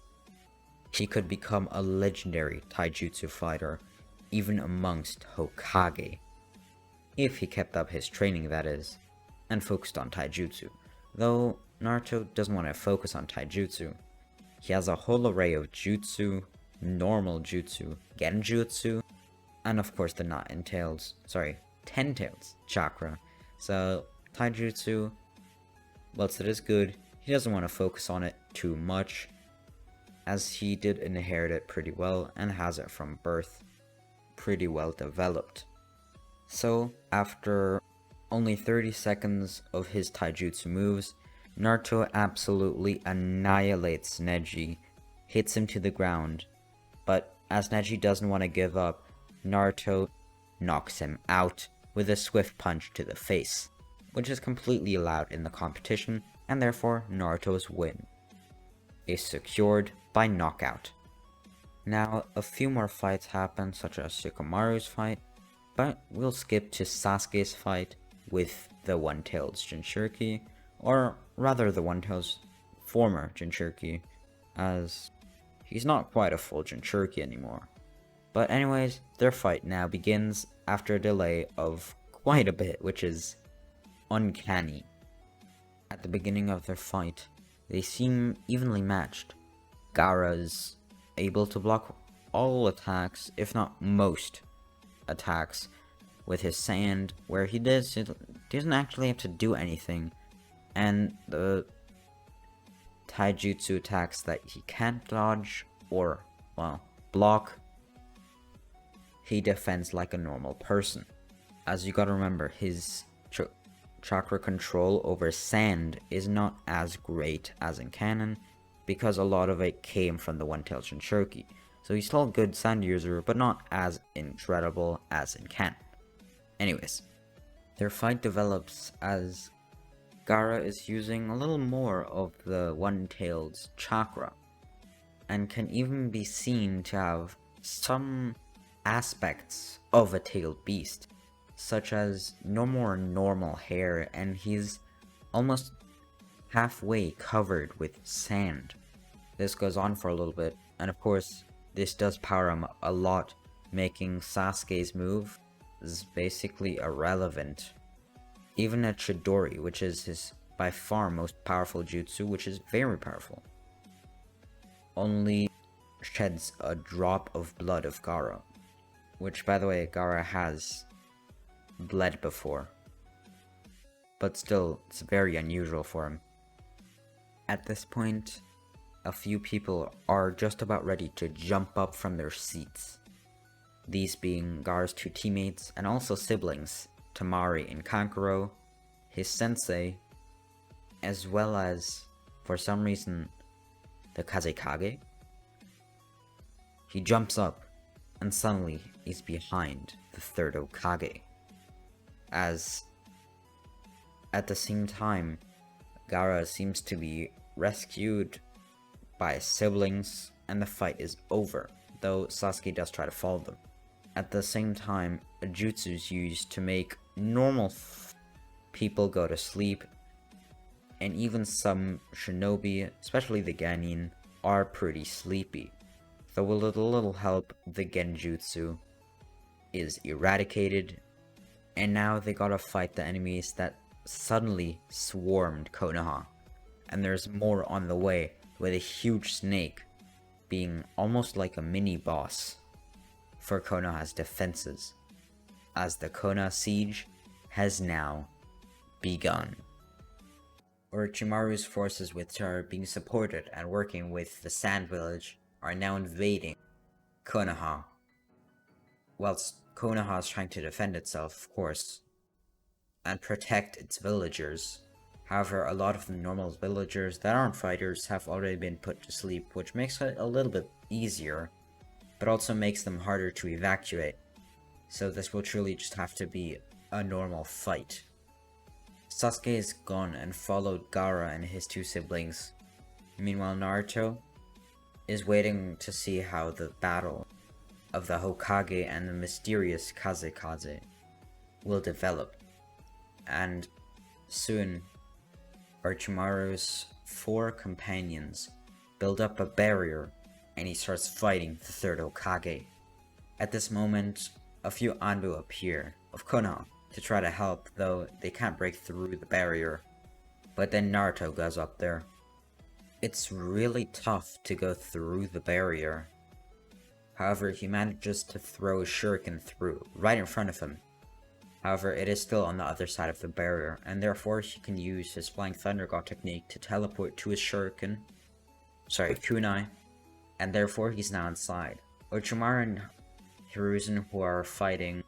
He could become a legendary taijutsu fighter, even amongst Hokage, if he kept up his training, that is, and focused on taijutsu. Though Naruto doesn't want to focus on taijutsu. He has a whole array of jutsu, normal jutsu, genjutsu, and of course the 10 tails chakra. So taijutsu, whilst it is good, he doesn't want to focus on it too much, as he did inherit it pretty well and has it from birth pretty well developed. So after only 30 seconds of his taijutsu moves, Naruto absolutely annihilates Neji, hits him to the ground, but as Neji doesn't want to give up, Naruto knocks him out with a swift punch to the face, which is completely allowed in the competition, and therefore Naruto's win is secured by knockout. Now, a few more fights happen, such as Shikamaru's fight, but we'll skip to Sasuke's fight with the One-Tailed Jinchuriki, or rather the One-Tailed former Jinchuriki, as he's not quite a full Jinchuriki anymore. But anyways, their fight now begins after a delay of quite a bit, which is uncanny. At the beginning of their fight, they seem evenly matched. Gaara's able to block all attacks, if not most attacks, with his sand, where he doesn't actually have to do anything, and the taijutsu attacks that he can't dodge or, well, block, he defends like a normal person. As you gotta remember, his chakra control over sand is not as great as in canon, because a lot of it came from the One-Tailed Jinchuriki. So he's still a good sand user, but not as incredible as in canon. Anyways, their fight develops as Gaara is using a little more of the One-Tailed's chakra, and can even be seen to have some aspects of a tailed beast, such as no more normal hair, and he's almost halfway covered with sand. This goes on for a little bit, and of course, This does power him a lot, making Sasuke's move is basically irrelevant. Even at Chidori, which is his by far most powerful jutsu, which is very powerful, only sheds a drop of blood of Gaara, which, by the way, Gaara has bled before, but still, it's very unusual for him. At this point, a few people are just about ready to jump up from their seats, these being Gaara's two teammates and also siblings, Tamari and Kankuro, his sensei, as well as, for some reason, the Kazekage. He jumps up, and suddenly he's behind the third Hokage, as at the same time, Gaara seems to be rescued by his siblings, and the fight is over, though Sasuke does try to follow them. At the same time, a jutsu is used to make normal people go to sleep, and even some shinobi, especially the Genin, are pretty sleepy. So with a little help, the genjutsu is eradicated, and now they gotta fight the enemies that suddenly swarmed Konoha. And there's more on the way, with a huge snake being almost like a mini boss for Konoha's defenses, as the Konoha siege has now begun. Orochimaru's forces, which are being supported and working with the Sand Village, are now invading Konoha, whilst Konoha is trying to defend itself, of course, and protect its villagers. However, a lot of the normal villagers that aren't fighters have already been put to sleep, which makes it a little bit easier, but also makes them harder to evacuate. So this will truly just have to be a normal fight. Sasuke is gone and followed Gaara and his two siblings. Meanwhile, Naruto is waiting to see how the battle of the Hokage and the mysterious Kazekage will develop. And soon, Orochimaru's 4 companions build up a barrier and he starts fighting the third Hokage. At this moment, a few Anbu appear of Konoha to try to help, though they can't break through the barrier. But then Naruto goes up there. It's really tough to go through the barrier. However, he manages to throw a shuriken through, right in front of him. However, it is still on the other side of the barrier, and therefore he can use his Flying Thunder God technique to teleport to his kunai, and therefore he's now inside. Orochimaru and Hiruzen, who are fighting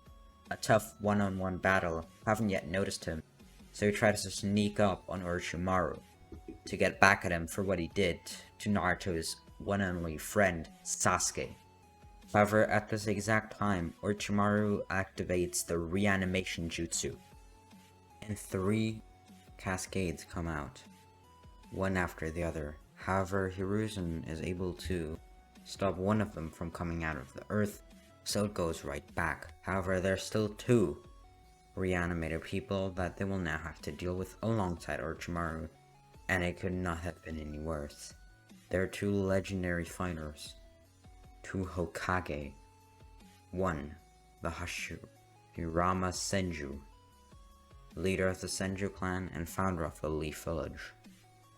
a tough one-on-one battle, haven't yet noticed him, so he tries to sneak up on Orochimaru to get back at him for what he did to Naruto's one and only friend, Sasuke. However, at this exact time, Orochimaru activates the reanimation jutsu, and 3 cascades come out, one after the other. However, Hiruzen is able to stop one of them from coming out of the earth, so it goes right back. However, there's still 2 reanimated people that they will now have to deal with alongside Orochimaru, and it could not have been any worse. There are 2 legendary fighters, 2 Hokage, 1, the Hashirama Senju, leader of the Senju clan and founder of the Leaf Village,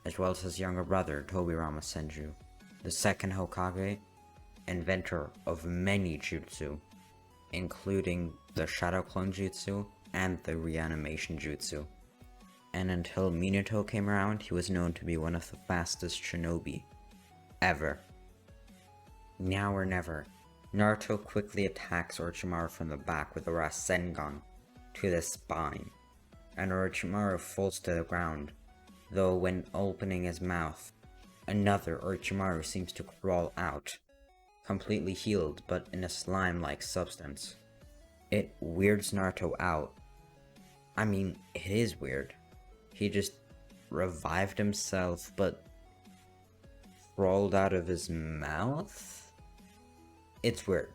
as well as his younger brother, Tobirama Senju, the 2nd Hokage, inventor of many jutsu, including the Shadow Clone Jutsu and the Reanimation Jutsu. And until Minato came around, he was known to be one of the fastest shinobi ever. Now or never, Naruto quickly attacks Orochimaru from the back with a Rasengan to the spine, and Orochimaru falls to the ground, though when opening his mouth, another Orochimaru seems to crawl out, completely healed but in a slime-like substance. It weirds Naruto out. I mean, it is weird. He just revived himself but crawled out of his mouth? It's weird.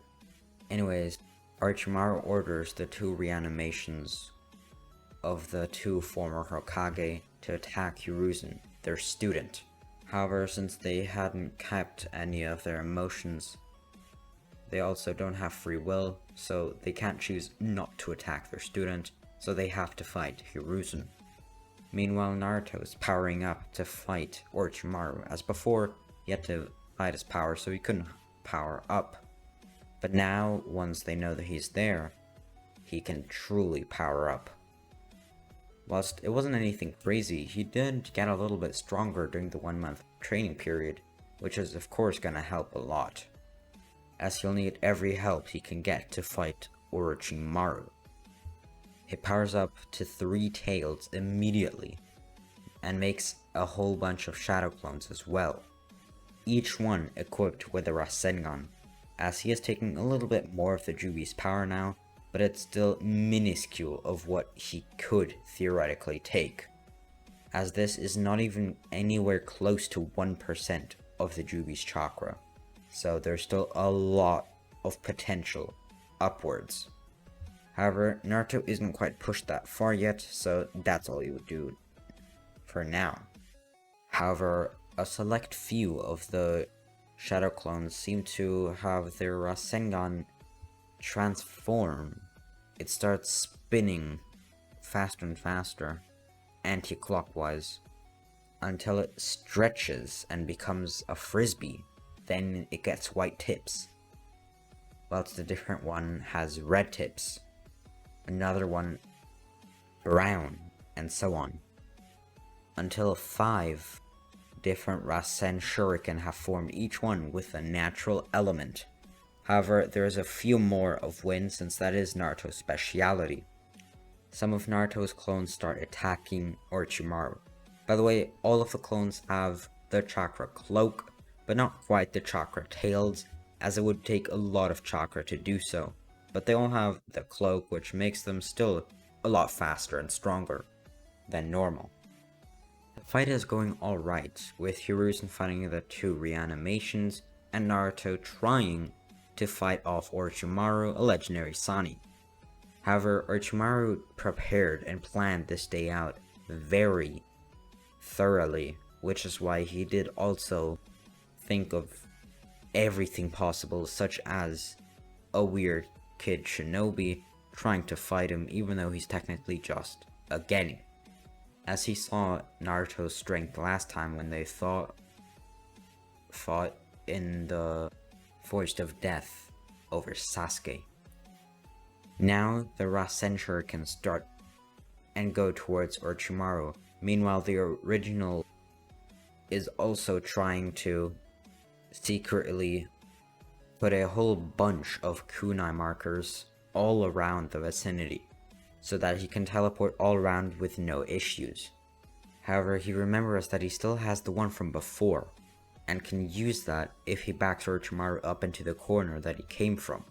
Anyways, Orochimaru orders the 2 reanimations of the 2 former Hokage to attack Hiruzen, their student. However, since they hadn't kept any of their emotions they also don't have free will, so they can't choose not to attack their student, so they have to fight Hiruzen. Meanwhile, Naruto is powering up to fight Orochimaru, as before, he had to hide his power so he couldn't power up. But now, once they know that he's there, he can truly power up. Whilst it wasn't anything crazy, he did get a little bit stronger during the 1-month training period, which is of course gonna help a lot, as he'll need every help he can get to fight Orochimaru. He powers up to 3 tails immediately, and makes a whole bunch of shadow clones as well, each one equipped with a Rasengan, as he is taking a little bit more of the Jubi's power now, but it's still minuscule of what he could theoretically take, as this is not even anywhere close to 1% of the Jubi's chakra, so there's still a lot of potential upwards. However, Naruto isn't quite pushed that far yet, so that's all he would do for now. However, a select few of the shadow clones seem to have their Rasengan transform. It starts spinning faster and faster, anti-clockwise, until it stretches and becomes a frisbee. Then it gets white tips, whilst a different one has red tips, another one brown, and so on, until 5 different Rasen Shuriken have formed, each one with a natural element. However, there is a few more of wind, since that is Naruto's speciality. Some of Naruto's clones start attacking Orochimaru. By the way, all of the clones have the chakra cloak, but not quite the chakra tails, as it would take a lot of chakra to do so. But they all have the cloak, which makes them still a lot faster and stronger than normal. The fight is going alright, with Hiruzen fighting the 2 reanimations, and Naruto trying to fight off Orochimaru, a legendary Sani. However, Orochimaru prepared and planned this day out very thoroughly, which is why he did also think of everything possible, such as a weird kid shinobi trying to fight him even though he's technically just a genin, as he saw Naruto's strength last time when they fought in the Forest of Death over Sasuke. Now the Rasen Shuriken start and go towards Orochimaru. Meanwhile, the original is also trying to secretly put a whole bunch of kunai markers all around the vicinity, so that he can teleport all around with no issues. However, he remembers that he still has the one from before, and can use that if he backs Orochimaru up into the corner that he came from.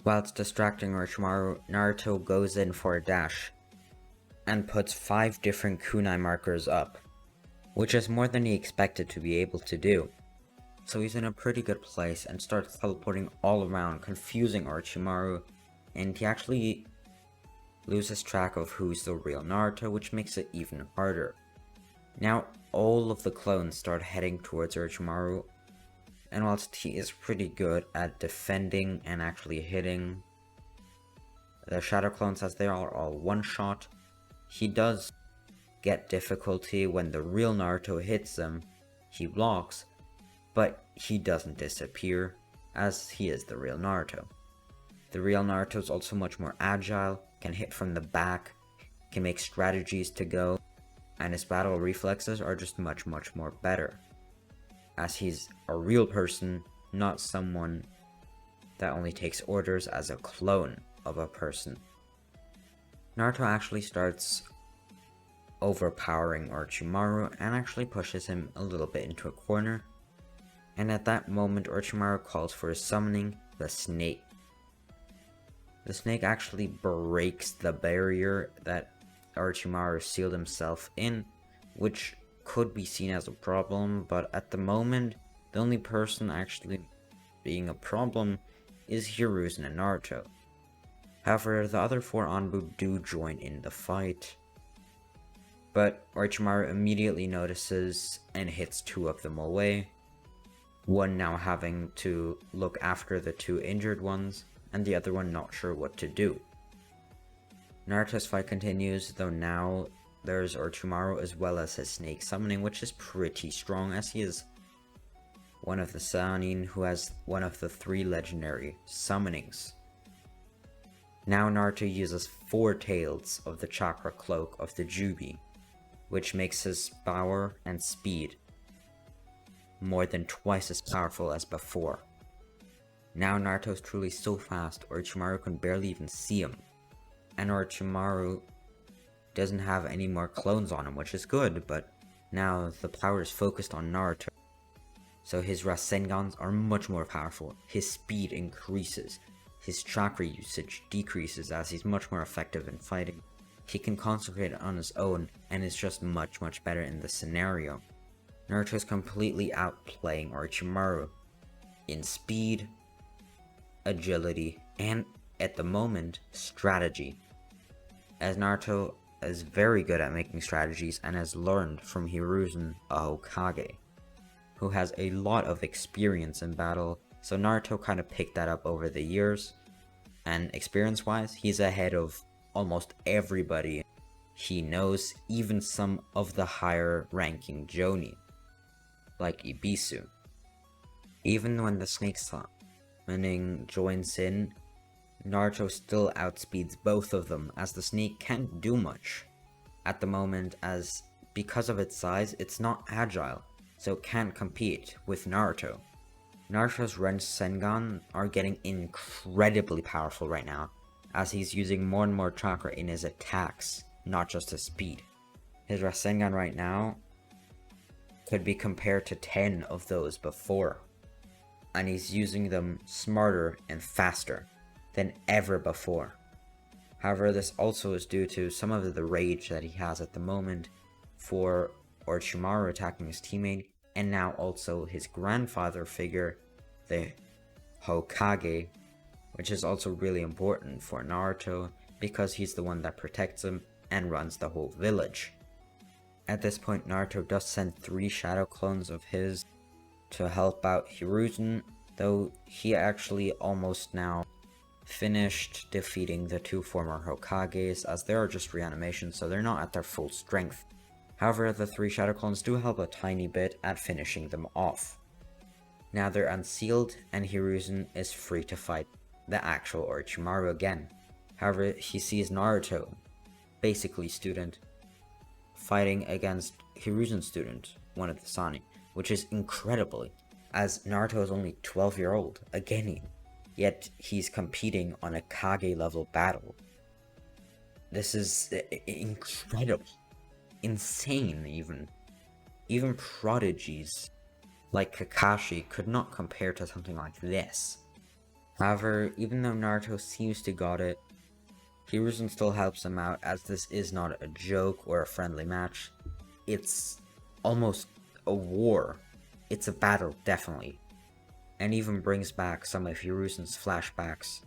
Whilst distracting Orochimaru, Naruto goes in for a dash, and puts 5 different kunai markers up, which is more than he expected to be able to do. So he's in a pretty good place and starts teleporting all around, confusing Orochimaru, and he actually loses track of who's the real Naruto, which makes it even harder. Now all of the clones start heading towards Orochimaru, and whilst he is pretty good at defending and actually hitting the shadow clones, as they are all one-shot, he does get difficulty when the real Naruto hits him. He blocks, but he doesn't disappear, as he is the real Naruto. The real Naruto is also much more agile, can hit from the back, can make strategies to go, and his battle reflexes are just much more better, as he's a real person, not someone that only takes orders as a clone of a person. Naruto actually starts overpowering Orochimaru and actually pushes him a little bit into a corner, and at that moment Orochimaru calls for his summoning, the snake. The snake actually breaks the barrier that Orochimaru sealed himself in, which could be seen as a problem, but at the moment, the only person actually being a problem is Hiruzen and Naruto. However, the other 4 Anbu do join in the fight, but Orochimaru immediately notices and hits 2 of them away. one now having to look after the two injured ones, and the other one not sure what to do. Naruto's fight continues, though now there's Orochimaru as well as his snake summoning, which is pretty strong as he is one of the Sannin who has one of the 3 legendary summonings. Now Naruto uses 4 tails of the chakra cloak of the Jubi, which makes his power and speed more than twice as powerful as before. Now Naruto's truly so fast, Orochimaru can barely even see him. And Orochimaru doesn't have any more clones on him, which is good, but now the power is focused on Naruto. So his Rasengans are much more powerful, his speed increases, his chakra usage decreases as he's much more effective in fighting. He can concentrate on his own and is just much better in the scenario. Naruto is completely outplaying Orochimaru in speed, agility, and at the moment, strategy. As Naruto is very good at making strategies and has learned from Hiruzen, a Hokage, who has a lot of experience in battle, so Naruto kind of picked that up over the years, and experience-wise, he's ahead of almost everybody he knows, even some of the higher-ranking Jonin, like Ibisu. Even when the snake summoning joins in, Naruto still outspeeds both of them, as the snake can't do much at the moment, as because of its size, it's not agile, so it can't compete with Naruto. Naruto's Rasengan are getting incredibly powerful right now, as he's using more and more chakra in his attacks, not just his speed. His Rasengan right now could be compared to 10 of those before, and he's using them smarter and faster than ever before. However, this also is due to some of the rage that he has at the moment for Orochimaru attacking his teammate, and now also his grandfather figure, the Hokage, which is also really important for Naruto because he's the one that protects him and runs the whole village. At this point, Naruto does send 3 shadow clones of his to help out Hiruzen, though he actually almost now finished defeating the 2 former Hokages, as they are just reanimations, so they're not at their full strength. However, the 3 shadow clones do help a tiny bit at finishing them off. Now they're unsealed, and Hiruzen is free to fight the actual Orochimaru again. However, he sees Naruto, basically student, fighting against Hiruzen's student, one of the Sannin, which is incredible, as Naruto is only 12-year-old, a genin, yet he's competing on a Kage level battle. This is incredible. Insane even. Even prodigies like Kakashi could not compare to something like this. However, even though Naruto seems to got it, Hiruzen still helps him out, as this is not a joke or a friendly match. It's almost a war. It's a battle, definitely. And even brings back some of Hiruzen's flashbacks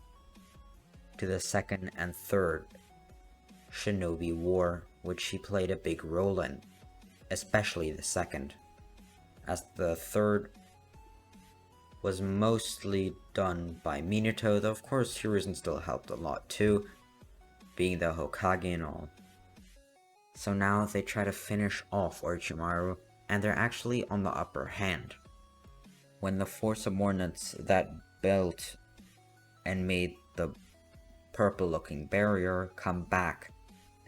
to the 2nd and 3rd Shinobi War, which he played a big role in, especially the 2nd, as the 3rd was mostly done by Minato, though of course Hiruzen still helped a lot too, being the Hokage and all. So now they try to finish off Orochimaru, and they're actually on the upper hand. When the 4 subordinates that built and made the purple looking barrier come back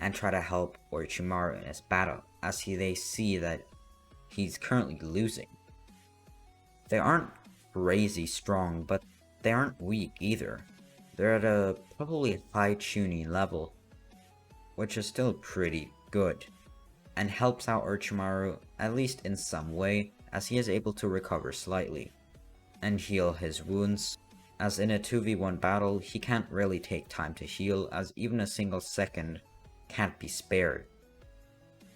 and try to help Orochimaru in his battle, as they see that he's currently losing. They aren't crazy strong, but they aren't weak either. They're at a probably high tuning level, which is still pretty good, and helps out Orochimaru at least in some way, as he is able to recover slightly and heal his wounds, as in a 2v1 battle he can't really take time to heal, as even a single second can't be spared.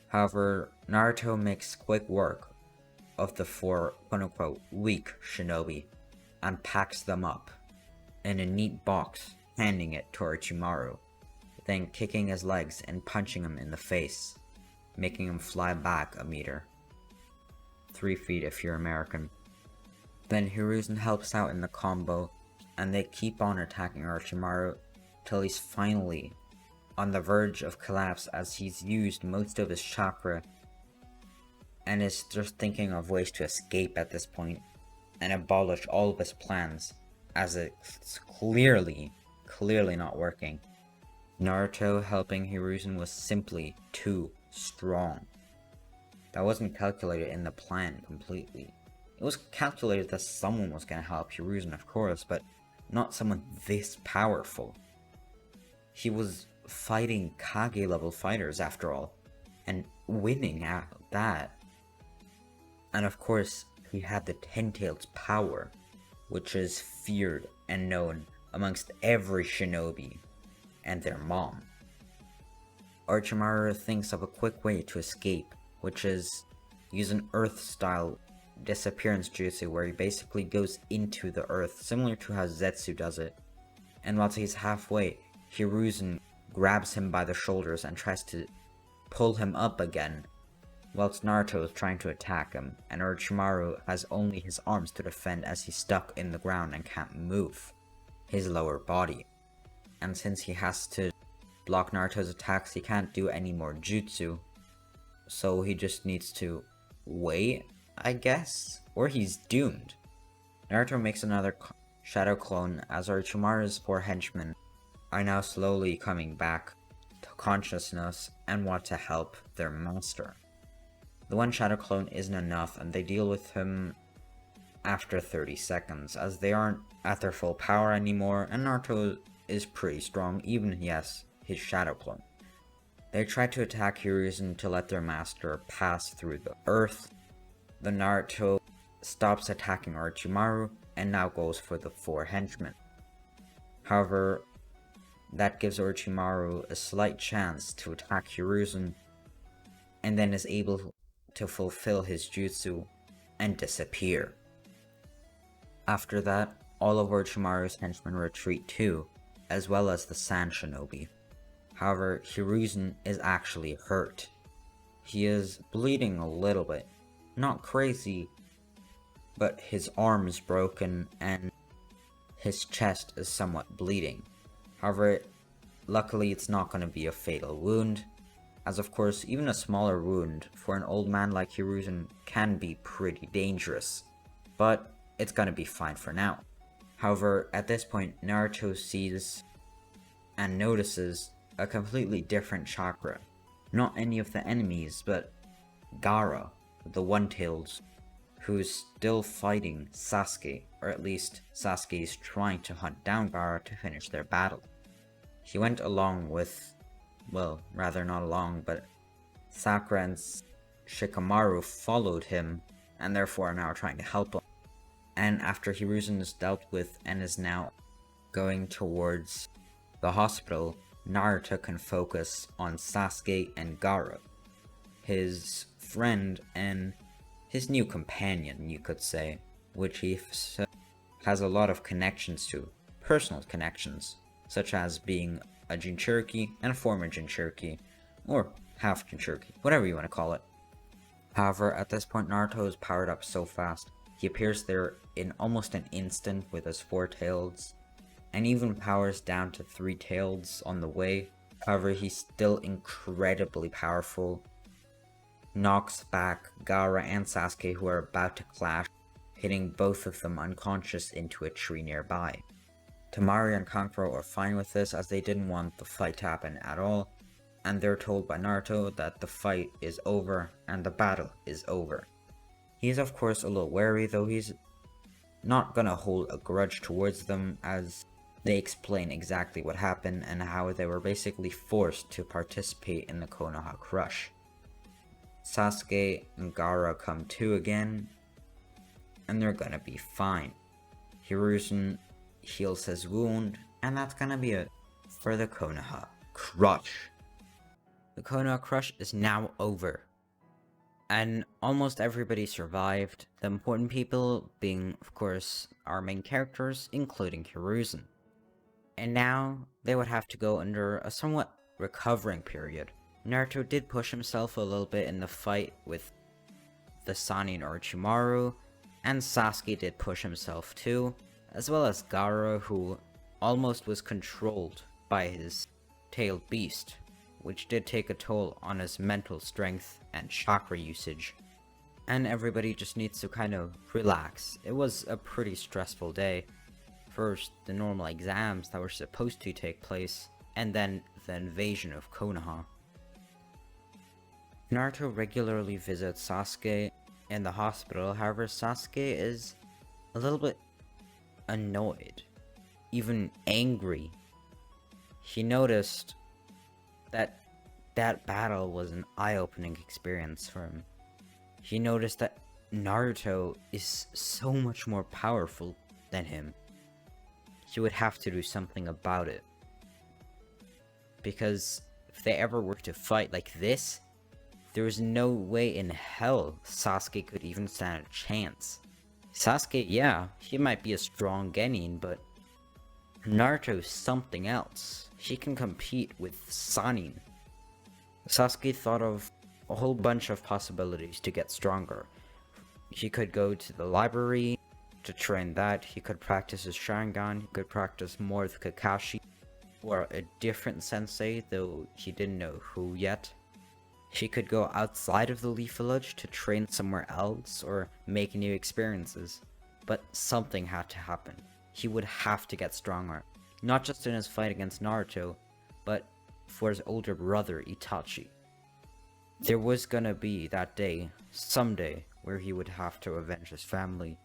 However, Naruto makes quick work of the 4 quote-unquote weak shinobi and packs them up in a neat box, handing it to Orochimaru, then kicking his legs and punching him in the face, making him fly back a meter. 3 feet if you're American. Then Hiruzen helps out in the combo, and they keep on attacking Orochimaru till he's finally on the verge of collapse as he's used most of his chakra and is just thinking of ways to escape at this point and abolish all of his plans, as it's clearly not working. Naruto helping Hiruzen was simply too strong. That wasn't calculated in the plan completely. It was calculated that someone was going to help Hiruzen, of course, but not someone this powerful. He was fighting Kage level fighters after all, and winning at that. And of course, he had the Ten-Tailed power, which is feared and known amongst every shinobi and their mom. Orochimaru thinks of a quick way to escape, which is use an Earth-style disappearance jutsu where he basically goes into the Earth, similar to how Zetsu does it. And while he's halfway, Hiruzen grabs him by the shoulders and tries to pull him up again, whilst Naruto is trying to attack him, and Orochimaru has only his arms to defend as he's stuck in the ground and can't move his lower body. And since he has to block Naruto's attacks, he can't do any more jutsu, so he just needs to wait, I guess? Or he's doomed. Naruto makes another shadow clone as Orochimaru's 4 henchmen are now slowly coming back to consciousness and want to help their master. The one shadow clone isn't enough and they deal with him after 30 seconds as they aren't at their full power anymore and Naruto is pretty strong, even yes, his shadow clone. They try to attack Hiruzen to let their master pass through the earth. The Naruto stops attacking Orochimaru and now goes for the 4 henchmen. However, that gives Orochimaru a slight chance to attack Hiruzen and then is able to fulfill his jutsu and disappear. After that, all of Orochimaru's henchmen retreat too, as well as the Sand Shinobi. However, Hiruzen is actually hurt. He is bleeding a little bit. Not crazy, but his arm is broken and his chest is somewhat bleeding. However, luckily it's not going to be a fatal wound, as of course even a smaller wound for an old man like Hiruzen can be pretty dangerous, but it's going to be fine for now. However, at this point Naruto sees and notices a completely different chakra. Not any of the enemies, but Gaara, the One-Tailed, who's still fighting Sasuke, or at least Sasuke is trying to hunt down Gaara to finish their battle. He went along with, well, rather not along, but Sakura and Shikamaru followed him, and therefore are now trying to help him. And after Hiruzen is dealt with and is now going towards the hospital, Naruto can focus on Sasuke and Gaara, his friend and his new companion, you could say, which he has a lot of connections to, personal connections, such as being a jinchuriki and a former jinchuriki, or half jinchuriki, whatever you want to call it. However, at this point Naruto is powered up so fast, he appears there in almost an instant with his 4 tails, and even powers down to 3 tails on the way. However, he's still incredibly powerful, knocks back Gaara and Sasuke who are about to clash, hitting both of them unconscious into a tree nearby. Temari and Kankuro are fine with this as they didn't want the fight to happen at all, and they're told by Naruto that the fight is over and the battle is over. He's of course a little wary, though he's not gonna hold a grudge towards them as they explain exactly what happened and how they were basically forced to participate in the Konoha Crush. Sasuke and Gaara come to again, and they're gonna be fine. Hiruzen heals his wound, and that's gonna be it for the Konoha Crush. The Konoha Crush is now over, and almost everybody survived, the important people being, of course, our main characters, including Hiruzen. And now, they would have to go under a somewhat recovering period. Naruto did push himself a little bit in the fight with the Sannin Orochimaru, And Sasuke did push himself too, as well as Gaara, who almost was controlled by his tailed beast, which did take a toll on his mental strength and chakra usage. And everybody just needs to kind of relax. It was a pretty stressful day. First, the normal exams that were supposed to take place, and then the invasion of Konoha. Naruto regularly visits Sasuke in the hospital, however Sasuke is a little bit annoyed, even angry. He noticed that battle was an eye-opening experience for him. He noticed that Naruto is so much more powerful than him. He would have to do something about it. Because if they ever were to fight like this, there was no way in hell Sasuke could even stand a chance. Sasuke, yeah, he might be a strong genin, but Naruto's something else. He can compete with Sannin. Sasuke thought of a whole bunch of possibilities to get stronger. He could go to the library to train that, he could practice his Sharingan, he could practice more with Kakashi, or a different sensei, though he didn't know who yet. He could go outside of the Leaf Village to train somewhere else, or make new experiences. But something had to happen. He would have to get stronger. Not just in his fight against Naruto, but for his older brother Itachi. There was gonna be that day, someday, where he would have to avenge his family.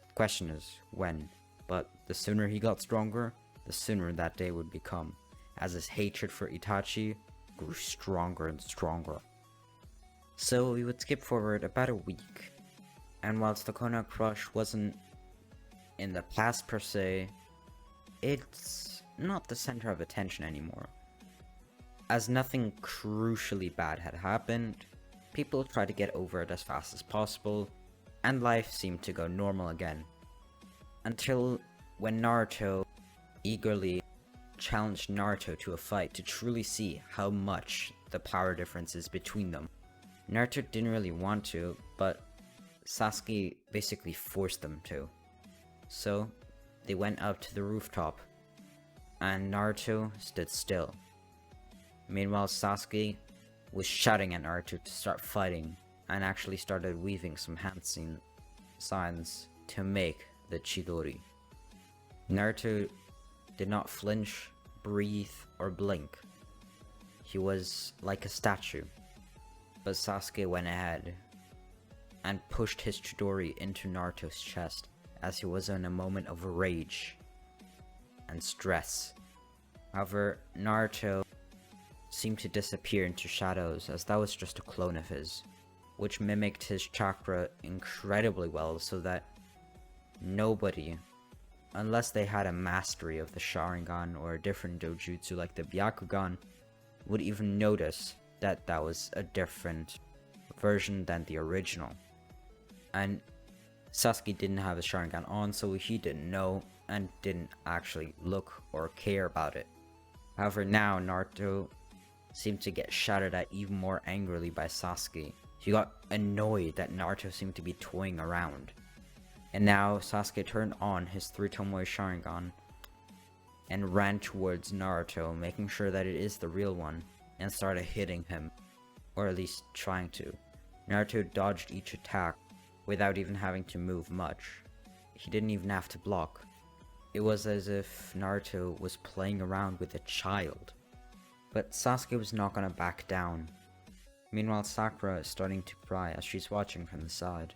The question is, when? But the sooner he got stronger, the sooner that day would become, as his hatred for Itachi grew stronger and stronger. So we would skip forward about a week, and whilst the Konoha Crush wasn't in the past per se, it's not the center of attention anymore. As nothing crucially bad had happened, people tried to get over it as fast as possible, and life seemed to go normal again. Until when Naruto eagerly challenged Naruto to a fight to truly see how much the power difference is between them. Naruto didn't really want to, but Sasuke basically forced them to. So, they went up to the rooftop, and Naruto stood still. Meanwhile, Sasuke was shouting at Naruto to start fighting, and actually started weaving some hand signs to make the Chidori. Naruto did not flinch, breathe, or blink. He was like a statue. But Sasuke went ahead and pushed his Chidori into Naruto's chest as he was in a moment of rage and stress. However, Naruto seemed to disappear into shadows as that was just a clone of his, which mimicked his chakra incredibly well so that nobody, unless they had a mastery of the Sharingan or a different dojutsu like the Byakugan, would even notice that that was a different version than the original. And Sasuke didn't have his Sharingan on, so he didn't know and didn't actually look or care about it. However, now Naruto seemed to get shouted at even more angrily by Sasuke. He got annoyed that Naruto seemed to be toying around. And now Sasuke turned on his 3 Tomoe Sharingan and ran towards Naruto, making sure that it is the real one, and started hitting him, or at least trying to. Naruto dodged each attack without even having to move much. He didn't even have to block. It was as if Naruto was playing around with a child. But Sasuke was not gonna back down. Meanwhile, Sakura is starting to cry as she's watching from the side.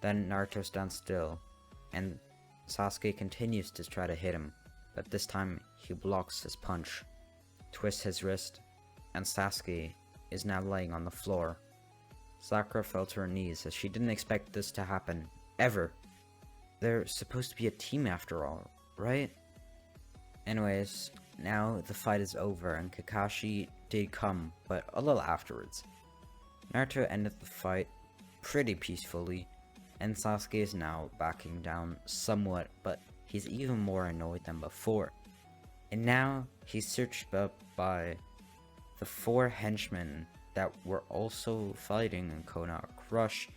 Then Naruto stands still, and Sasuke continues to try to hit him, but this time he blocks his punch, twists his wrist, and Sasuke is now laying on the floor. Sakura fell to her knees as she didn't expect this to happen, ever. They're supposed to be a team after all, right? Anyways, now the fight is over and Kakashi did come, but a little afterwards. Naruto ended the fight pretty peacefully, and Sasuke is now backing down somewhat, but he's even more annoyed than before. And now he's searched up by the 4 henchmen that were also fighting in Konoha Crush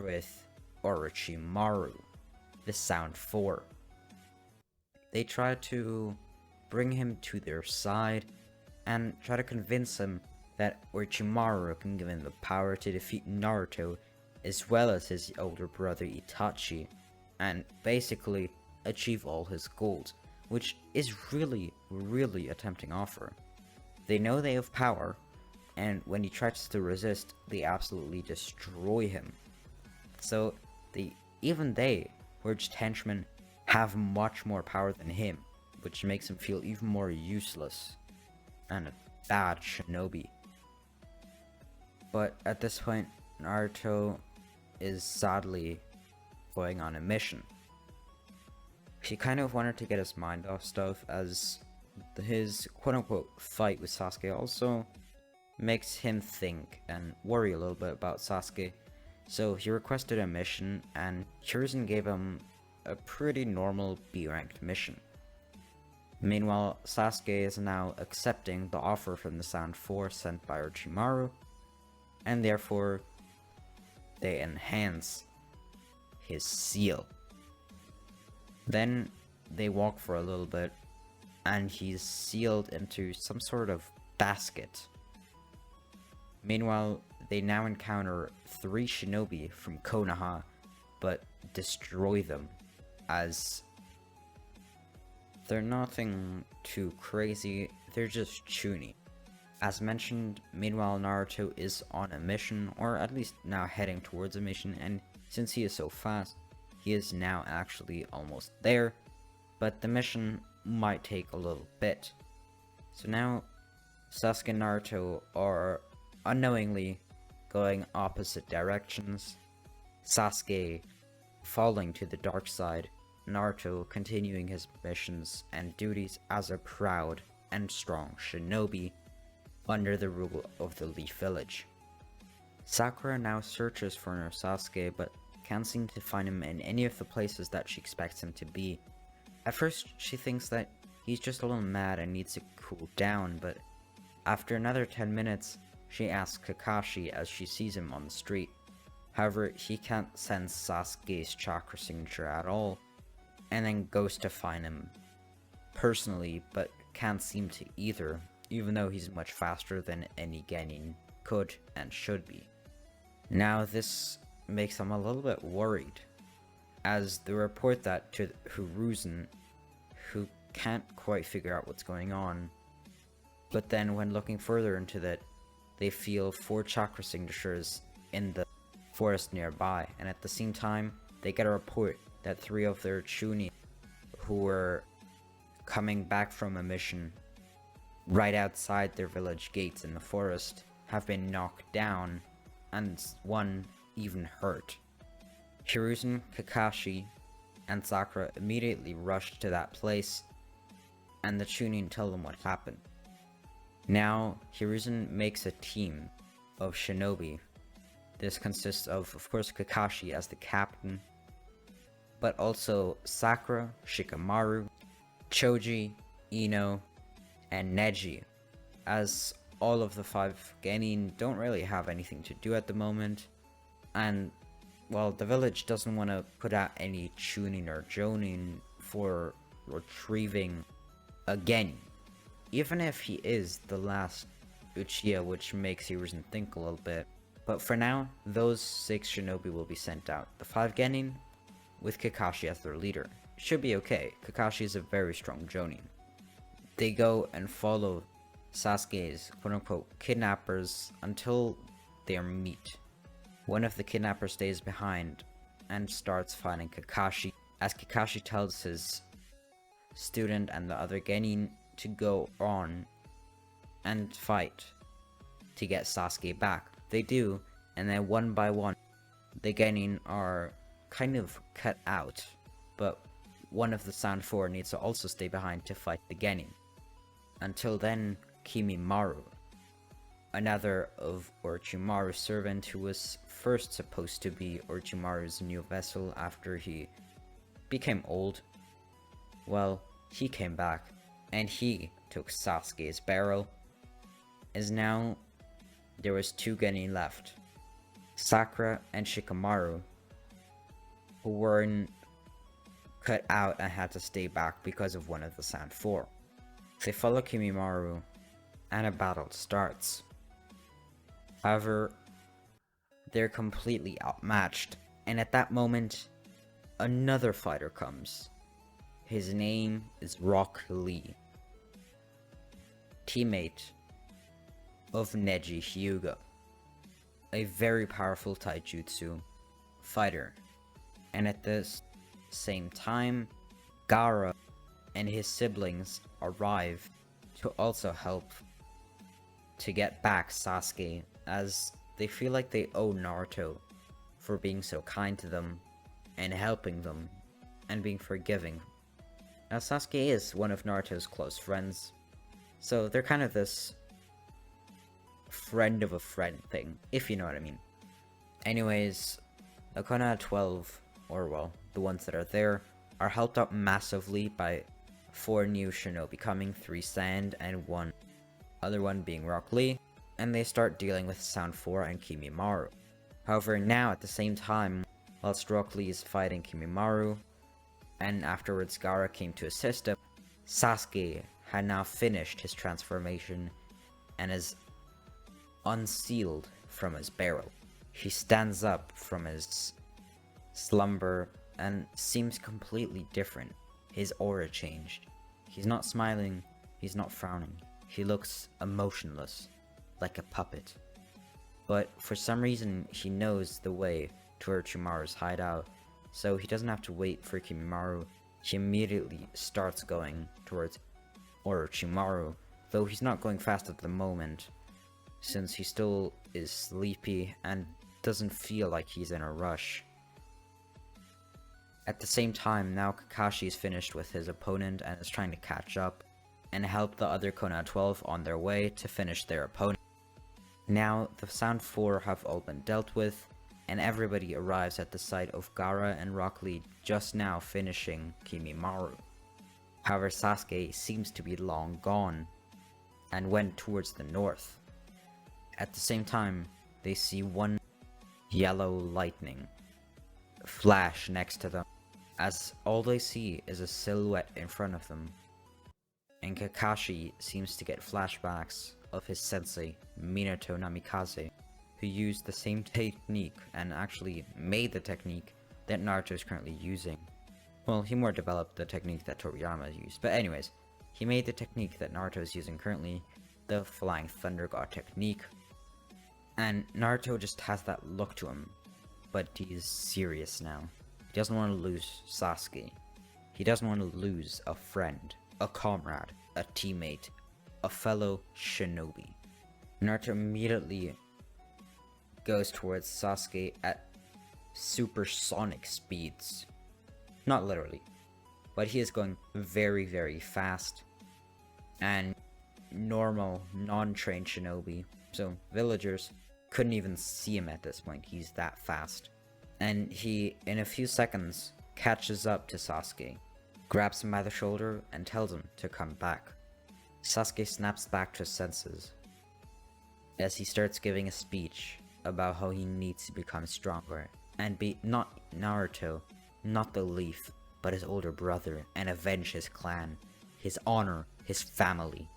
with Orochimaru, the Sound 4. They try to bring him to their side and try to convince him that Orochimaru can give him the power to defeat Naruto as well as his older brother Itachi, and basically achieve all his goals, which is really a tempting offer. They know they have power, and when he tries to resist, they absolutely destroy him. So even they, who are just henchmen, have much more power than him, which makes him feel even more useless and a bad shinobi. But at this point, Naruto is sadly going on a mission. He kind of wanted to get his mind off stuff, as his quote-unquote fight with Sasuke also makes him think and worry a little bit about Sasuke. So he requested a mission, and Hiruzen gave him a pretty normal B-ranked mission. Meanwhile, Sasuke is now accepting the offer from the Sound 4 sent by Orochimaru, and therefore they enhance his seal. Then they walk for a little bit, and he's sealed into some sort of basket. Meanwhile, they now encounter 3 shinobi from Konoha, but destroy them, as they're nothing too crazy, they're just Chunin. As mentioned, meanwhile Naruto is on a mission, or at least now heading towards a mission, and since he is so fast, he is now actually almost there, but the mission might take a little bit. So now Sasuke and Naruto are unknowingly going opposite directions, Sasuke falling to the dark side, Naruto continuing his missions and duties as a proud and strong shinobi under the rule of the Leaf Village. Sakura now searches for Sasuke, but can't seem to find him in any of the places that she expects him to be. At first, she thinks that he's just a little mad and needs to cool down, but after another 10 minutes, she asks Kakashi as she sees him on the street. However, he can't sense Sasuke's chakra signature at all, and then goes to find him personally, but can't seem to either, even though he's much faster than any Genin could and should be. Now this makes him a little bit worried, as they report that to Hiruzen, who can't quite figure out what's going on. But then when looking further into that, they feel 4 chakra signatures in the forest nearby, and at the same time, they get a report that 3 of their Chunin, who were coming back from a mission right outside their village gates in the forest, have been knocked down, and 1 even hurt. Hiruzen, Kakashi, and Sakura immediately rush to that place, and the Chunin tell them what happened. Now, Hiruzen makes a team of shinobi. This consists of course, Kakashi as the captain, but also Sakura, Shikamaru, Choji, Ino, and Neji, as all of the 5 Genin don't really have anything to do at the moment, and well, the village doesn't want to put out any Chunin or Jonin for retrieving a Genin, even if he is the last Uchiha, which makes Hiruzen think a little bit. But for now, those 6 shinobi will be sent out. The 5 Genin, with Kakashi as their leader. Should be okay. Kakashi is a very strong Jonin. They go and follow Sasuke's quote-unquote kidnappers until their meet. One of the kidnappers stays behind and starts fighting Kakashi, as Kakashi tells his student and the other Genin to go on and fight to get Sasuke back. They do, and then one by one, the Genin are kind of cut out, but one of the Sound 4 needs to also stay behind to fight the Genin. Until then, Kimimaru, another of Orochimaru's servant who was first supposed to be Orochimaru's new vessel after he became old, well, he came back, and he took Sasuke's barrel, as now there was 2 Genin left, Sakura and Shikamaru, who weren't cut out and had to stay back because of one of the Sound 4. They follow Kimimaru, and a battle starts. However, they're completely outmatched, and at that moment, another fighter comes. His name is Rock Lee, teammate of Neji Hyuga, a very powerful taijutsu fighter. And at this same time, Gaara and his siblings arrive to also help to get back Sasuke, as they feel like they owe Naruto for being so kind to them and helping them and being forgiving. Now Sasuke is one of Naruto's close friends, so they're kind of this friend of a friend thing, if you know what I mean. Anyways, the Konoha 12, or well, the ones that are there, are helped out massively by 4 new shinobi coming, 3 Sand and 1 other one being Rock Lee, and they start dealing with Sound 4 and Kimimaru. However, now at the same time, whilst Rock Lee is fighting Kimimaru, and afterwards Gaara came to assist him, Sasuke had now finished his transformation and is unsealed from his barrel. He stands up from his slumber and seems completely different. His aura changed. He's not smiling, he's not frowning. He looks emotionless, like a puppet. But for some reason, he knows the way to Orochimaru's hideout, so he doesn't have to wait for Kimimaru. He immediately starts going towards Orochimaru, though he's not going fast at the moment, since he still is sleepy and doesn't feel like he's in a rush. At the same time, now Kakashi is finished with his opponent and is trying to catch up and help the other Konoha 12 on their way to finish their opponent. Now, the Sound 4 have all been dealt with, and everybody arrives at the site of Gaara and Rock Lee just now finishing Kimimaru. However, Sasuke seems to be long gone, and went towards the north. At the same time, they see one yellow lightning flash next to them, as all they see is a silhouette in front of them. And Kakashi seems to get flashbacks of his sensei, Minato Namikaze, who used the same technique and actually made the technique that Naruto is currently using. Well, he more developed the technique that Toriyama used, but anyways, he made the technique that Naruto is using currently, the Flying Thunder God technique. And Naruto just has that look to him, but he's serious now. He doesn't want to lose Sasuke. He doesn't want to lose a friend, a comrade, a teammate, a fellow shinobi. Naruto immediately goes towards Sasuke at supersonic speeds. Not literally, but he is going very, very fast. And normal, non-trained shinobi, so villagers, couldn't even see him at this point. He's that fast. And he, in a few seconds, catches up to Sasuke, grabs him by the shoulder, and tells him to come back. Sasuke snaps back to his senses as he starts giving a speech about how he needs to become stronger and be not Naruto, not the Leaf, but his older brother, and avenge his clan, his honor, his family.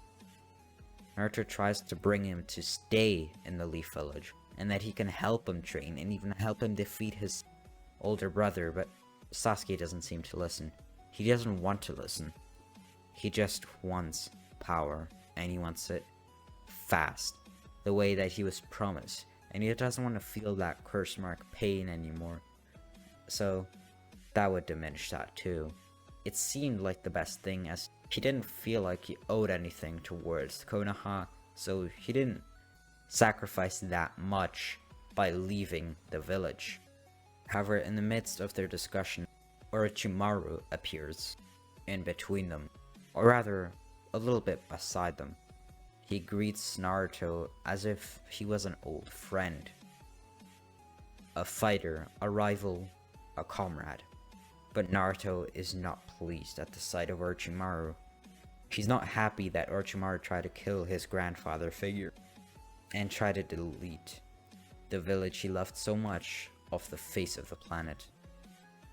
Naruto tries to bring him to stay in the Leaf Village, and that he can help him train and even help him defeat his older brother, but Sasuke doesn't seem to listen. He doesn't want to listen. He just wants power, and he wants it fast, the way that he was promised, and he doesn't want to feel that curse mark pain anymore. So that would diminish that too. It seemed like the best thing, as he didn't feel like he owed anything towards Konoha, so he didn't sacrifice that much by leaving the village. However, in the midst of their discussion, Orochimaru appears in between them, or rather, a little bit beside them. He greets Naruto as if he was an old friend, a fighter, a rival, a comrade. But Naruto is not pleased at the sight of Orochimaru. He's not happy that Orochimaru tried to kill his grandfather figure and tried to delete the village he loved so much off the face of the planet.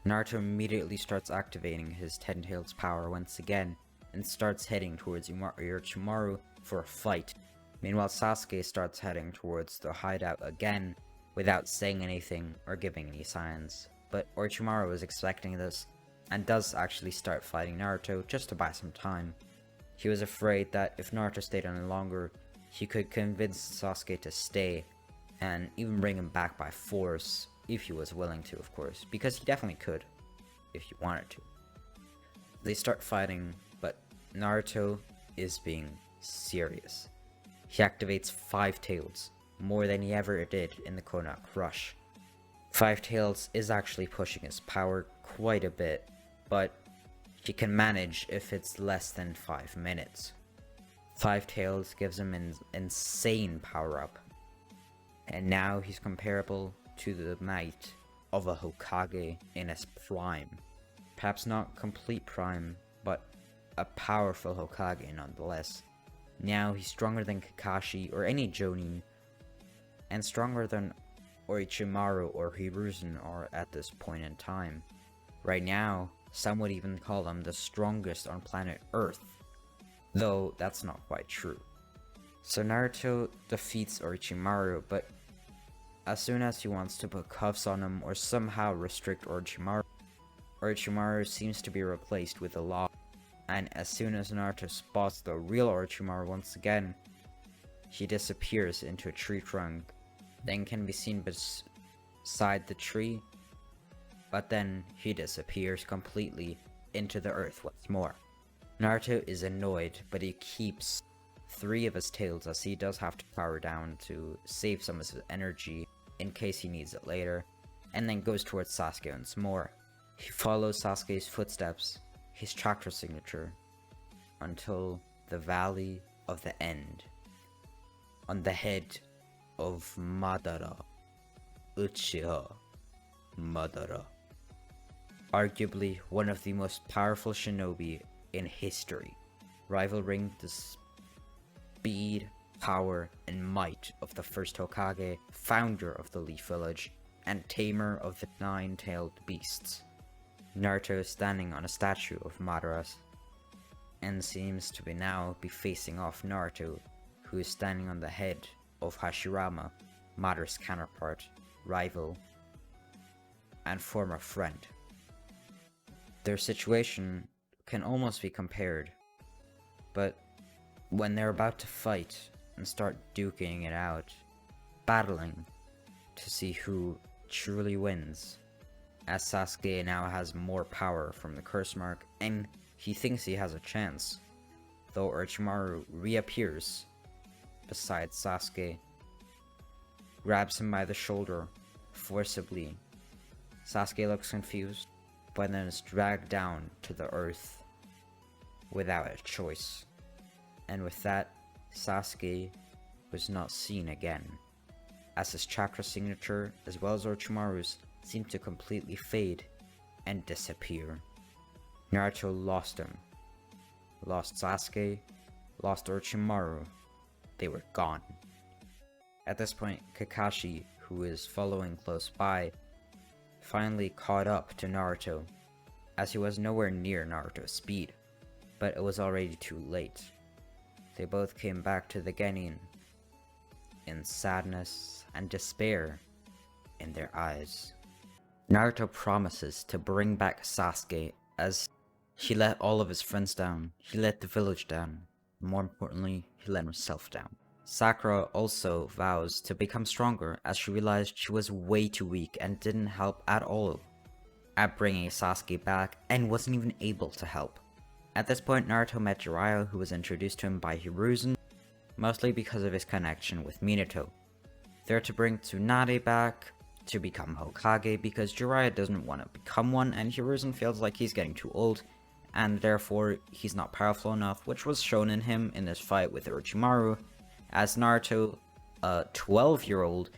Naruto immediately starts activating his Ten Tails power once again, and starts heading towards Orochimaru for a fight. Meanwhile, Sasuke starts heading towards the hideout again, without saying anything or giving any signs. But Orochimaru was expecting this, and does actually start fighting Naruto just to buy some time. He was afraid that if Naruto stayed any longer, he could convince Sasuke to stay, and even bring him back by force, if he was willing to, of course, because he definitely could, if he wanted to. They start fighting, but Naruto is being serious. He activates 5 Tails, more than he ever did in the Konak Rush. 5 Tails is actually pushing his power quite a bit, but he can manage if it's less than 5 minutes. 5 Tails gives him an insane power up, and now he's comparable to the might of a Hokage in his prime. Perhaps not complete prime, but a powerful Hokage nonetheless. Now he's stronger than Kakashi or any Jonin, and stronger than Orochimaru or Hiruzen are at this point in time. Right now, some would even call him the strongest on planet Earth, though that's not quite true. So Naruto defeats Orochimaru, but as soon as he wants to put cuffs on him or somehow restrict Orochimaru, Orochimaru seems to be replaced with a law, and as soon as Naruto spots the real Orochimaru once again, he disappears into a tree trunk, then can be seen beside the tree, but then he disappears completely into the earth once more. Naruto is annoyed, but he keeps 3 of his tails as he does have to power down to save some of his energy in case he needs it later, and then goes towards Sasuke once more. He follows Sasuke's footsteps, his chakra signature, until the Valley of the End, on the head of Madara, Uchiha Madara, arguably one of the most powerful shinobi in history, rivaling the speed, power, and might of the first Hokage, founder of the Leaf Village, and tamer of the 9-tailed beasts. Naruto is standing on a statue of Madara, and seems to now be facing off Naruto, who is standing on the head of Hashirama, Madara's counterpart, rival, and former friend. Their situation can almost be compared, but when they're about to fight and start duking it out, battling to see who truly wins, as Sasuke now has more power from the curse mark and he thinks he has a chance, though Orochimaru reappears beside Sasuke, grabs him by the shoulder forcibly. Sasuke looks confused, but then is dragged down to the earth without a choice. And with that, Sasuke was not seen again, as his chakra signature, as well as Orochimaru's, seemed to completely fade and disappear. Naruto lost him. Lost Sasuke, lost Orochimaru. They were gone. At this point, Kakashi, who is following close by, finally caught up to Naruto, as he was nowhere near Naruto's speed, but it was already too late. They both came back to the Genin in sadness and despair in their eyes. Naruto promises to bring back Sasuke, as he let all of his friends down, he let the village down, more importantly, he let himself down. Sakura also vows to become stronger, as she realized she was way too weak and didn't help at all at bringing Sasuke back, and wasn't even able to help. At this point, Naruto met Jiraiya, who was introduced to him by Hiruzen, mostly because of his connection with Minato. They're to bring Tsunade back to become Hokage, because Jiraiya doesn't want to become one, and Hiruzen feels like he's getting too old, and therefore he's not powerful enough, which was shown in him in this fight with Orochimaru, as Naruto, a 12-year-old,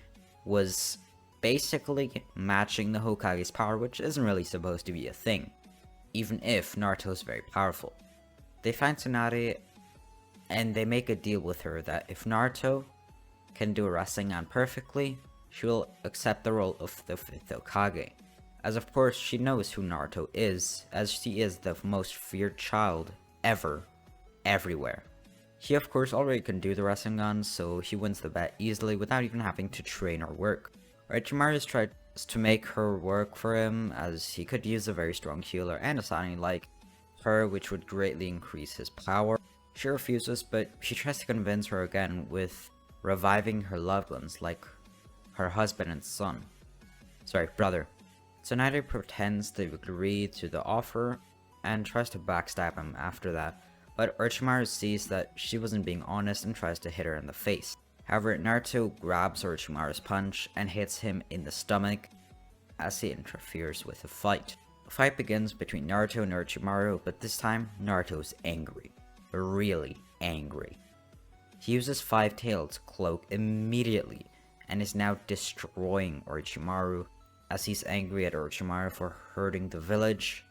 was basically matching the Hokage's power, which isn't really supposed to be a thing, even if Naruto is very powerful. They find Tsunade, and they make a deal with her that if Naruto can do a Rasengan perfectly, she will accept the role of the 5th Hokage, as of course she knows who Naruto is, as she is the most feared child ever, everywhere. He of course already can do the Rasengan, so he wins the bet easily without even having to train or work. Orochimaru tries to make her work for him, as he could use a very strong healer and a Sani like her, which would greatly increase his power. She refuses, but she tries to convince her again with reviving her loved ones, like her husband and brother. Tsunade pretends to agree to the offer and tries to backstab him after that, but Orochimaru sees that she wasn't being honest and tries to hit her in the face. However, Naruto grabs Orochimaru's punch and hits him in the stomach as he interferes with the fight. The fight begins between Naruto and Orochimaru, but this time Naruto is angry. Really angry. He uses Five-Tailed Cloak immediately and is now destroying Orochimaru, as he's angry at Orochimaru for hurting the village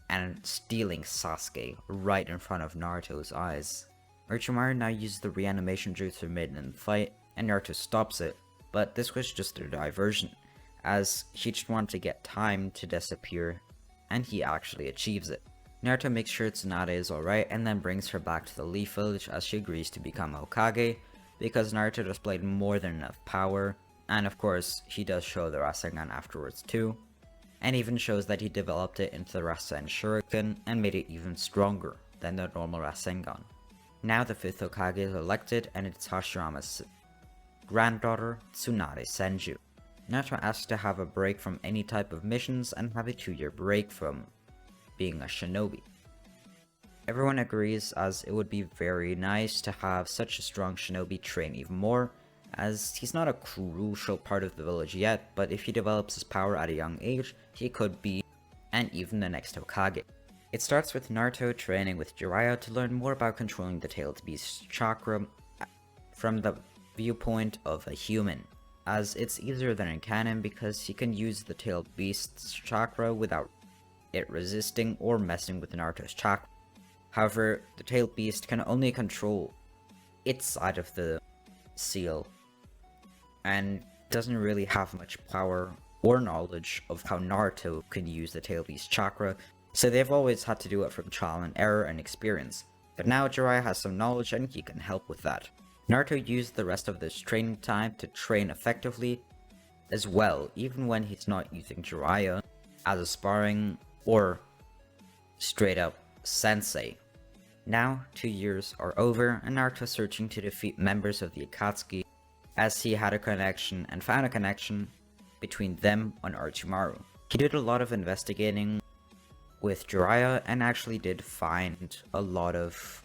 and stealing Sasuke right in front of Naruto's eyes. Orochimaru now uses the reanimation jutsu mid in the fight, and Naruto stops it, but this was just a diversion, as he just wanted to get time to disappear, and he actually achieves it. Naruto makes sure Tsunade is alright and then brings her back to the Leaf Village as she agrees to become Hokage, because Naruto displayed more than enough power, and of course he does show the Rasengan afterwards too, and even shows that he developed it into the Rasen Shuriken and made it even stronger than the normal Rasengan. Now the 5th Hokage is elected, and it's Hashirama's granddaughter, Tsunade Senju. Naruto asks to have a break from any type of missions and have a 2-year break from being a shinobi. Everyone agrees, as it would be very nice to have such a strong shinobi train even more, as he's not a crucial part of the village yet, but if he develops his power at a young age, he could be, and even the next Hokage. It starts with Naruto training with Jiraiya to learn more about controlling the Tailed Beast's chakra from the viewpoint of a human, as it's easier than in canon because he can use the Tailed Beast's chakra without it resisting or messing with Naruto's chakra. However, the Tailed Beast can only control its side of the seal, and doesn't really have much power or knowledge of how Naruto can use the Tailed Beast chakra, so they've always had to do it from trial and error and experience. But now Jiraiya has some knowledge and he can help with that. Naruto used the rest of this training time to train effectively as well, even when he's not using Jiraiya as a sparring or straight up sensei. Now 2 years are over and Naruto is searching to defeat members of the Akatsuki, as he had a connection and found a connection between them and Orochimaru. He did a lot of investigating with Jiraiya and actually did find a lot of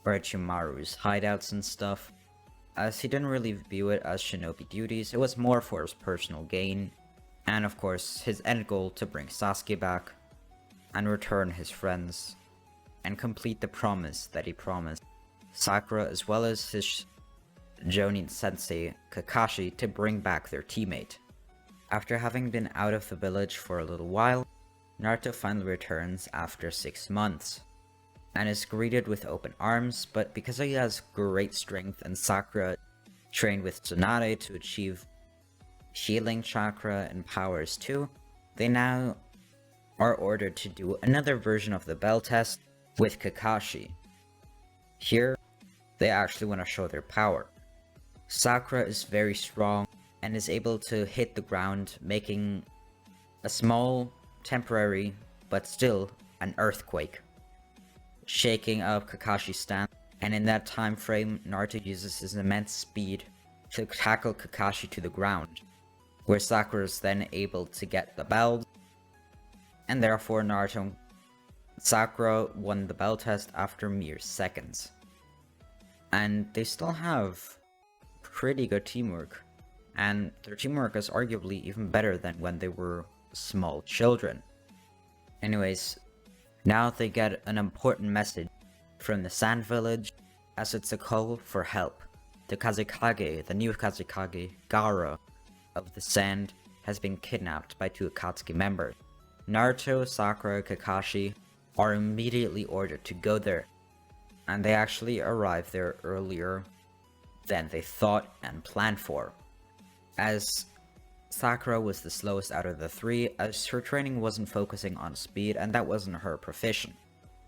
Orochimaru's hideouts and stuff, as he didn't really view it as shinobi duties. It was more for his personal gain, and of course his end goal to bring Sasuke back and return his friends and complete the promise that he promised Sakura as well as his Jonin sensei Kakashi to bring back their teammate. After having been out of the village for a little while, Naruto finally returns after 6 months and is greeted with open arms, but because he has great strength and Sakura trained with Tsunade to achieve healing chakra and powers too, they now are ordered to do another version of the bell test with Kakashi. Here, they actually want to show their power. Sakura is very strong and is able to hit the ground, making a small, temporary, but still an earthquake, shaking up Kakashi's stance, and in that time frame, Naruto uses his immense speed to tackle Kakashi to the ground, where Sakura is then able to get the bell, and therefore Sakura won the bell test after mere seconds. And they still have pretty good teamwork, and their teamwork is arguably even better than when they were small children. Anyways, now they get an important message from the Sand Village, as it's a call for help. The Kazekage, the new Kazekage, Gaara, of the Sand, has been kidnapped by 2 Akatsuki members. Naruto, Sakura, Kakashi are immediately ordered to go there, and they actually arrive there earlier than they thought and planned for, as Sakura was the slowest out of the three, as her training wasn't focusing on speed and that wasn't her profession.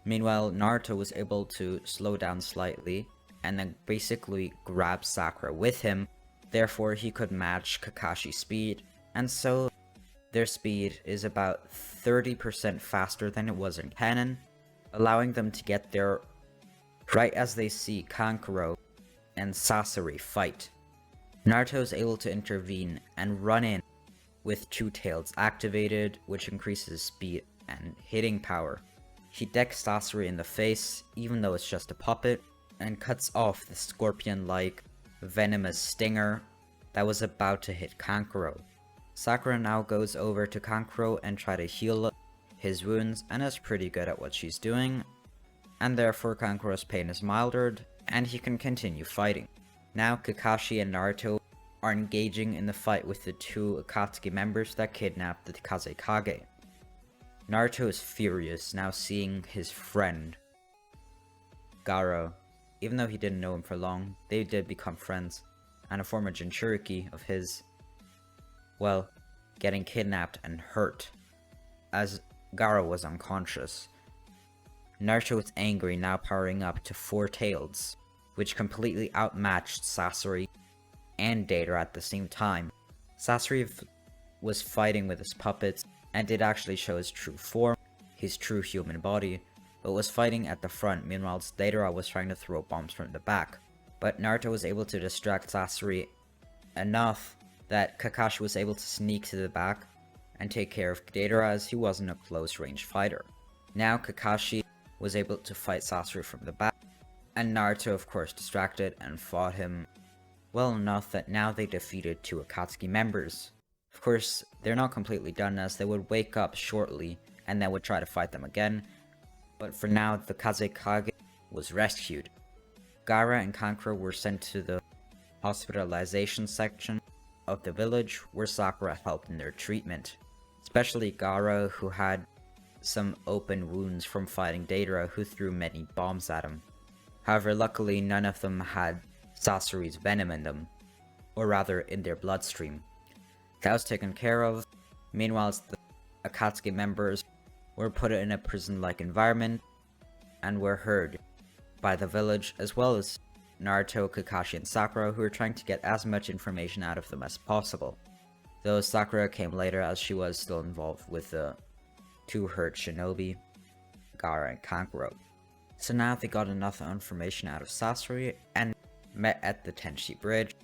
Meanwhile, Naruto was able to slow down slightly and then basically grab Sakura with him, therefore he could match Kakashi's speed, and so their speed is about 30% faster than it was in canon, allowing them to get there right as they see Kankuro and Sasori fight. Naruto is able to intervene and run in with Two Tails activated, which increases speed and hitting power. He decks Sasori in the face, even though it's just a puppet, and cuts off the scorpion-like venomous stinger that was about to hit Kankuro. Sakura now goes over to Kankuro and try to heal his wounds and is pretty good at what she's doing, and therefore Kankuro's pain is mildered and he can continue fighting. Now Kakashi and Naruto are engaging in the fight with the two Akatsuki members that kidnapped the Kazekage. Naruto is furious now seeing his friend Gaara. Even though he didn't know him for long, they did become friends, and a former jinchuriki of his, well, getting kidnapped and hurt, as Gaara was unconscious. Naruto was angry, now powering up to 4 tails, which completely outmatched Sasori and Deidara at the same time. Sasori was fighting with his puppets and did actually show his true form, his true human body, but was fighting at the front, meanwhile Deidara was trying to throw bombs from the back. But Naruto was able to distract Sasori enough that Kakashi was able to sneak to the back and take care of Deidara, as he wasn't a close range fighter. Now Kakashi was able to fight Sasori from the back, and Naruto of course distracted and fought him well enough that now they defeated 2 Akatsuki members. Of course, they're not completely done, as they would wake up shortly and then would try to fight them again, but for now the Kazekage was rescued. Gaara and Kankuro were sent to the hospitalization section of the village, where Sakura helped in their treatment, especially Gaara, who had some open wounds from fighting Deidara, who threw many bombs at him. However, luckily none of them had Sasori's venom in them, or rather in their bloodstream. That was taken care of. Meanwhile, the Akatsuki members were put in a prison-like environment and were heard by the village, as well as Naruto, Kakashi, and Sakura, who were trying to get as much information out of them as possible. Though Sakura came later, as she was still involved with the 2 hurt shinobi, Gaara and Kankuro. So now they got enough information out of Sasori and met at the Tenshi Bridge.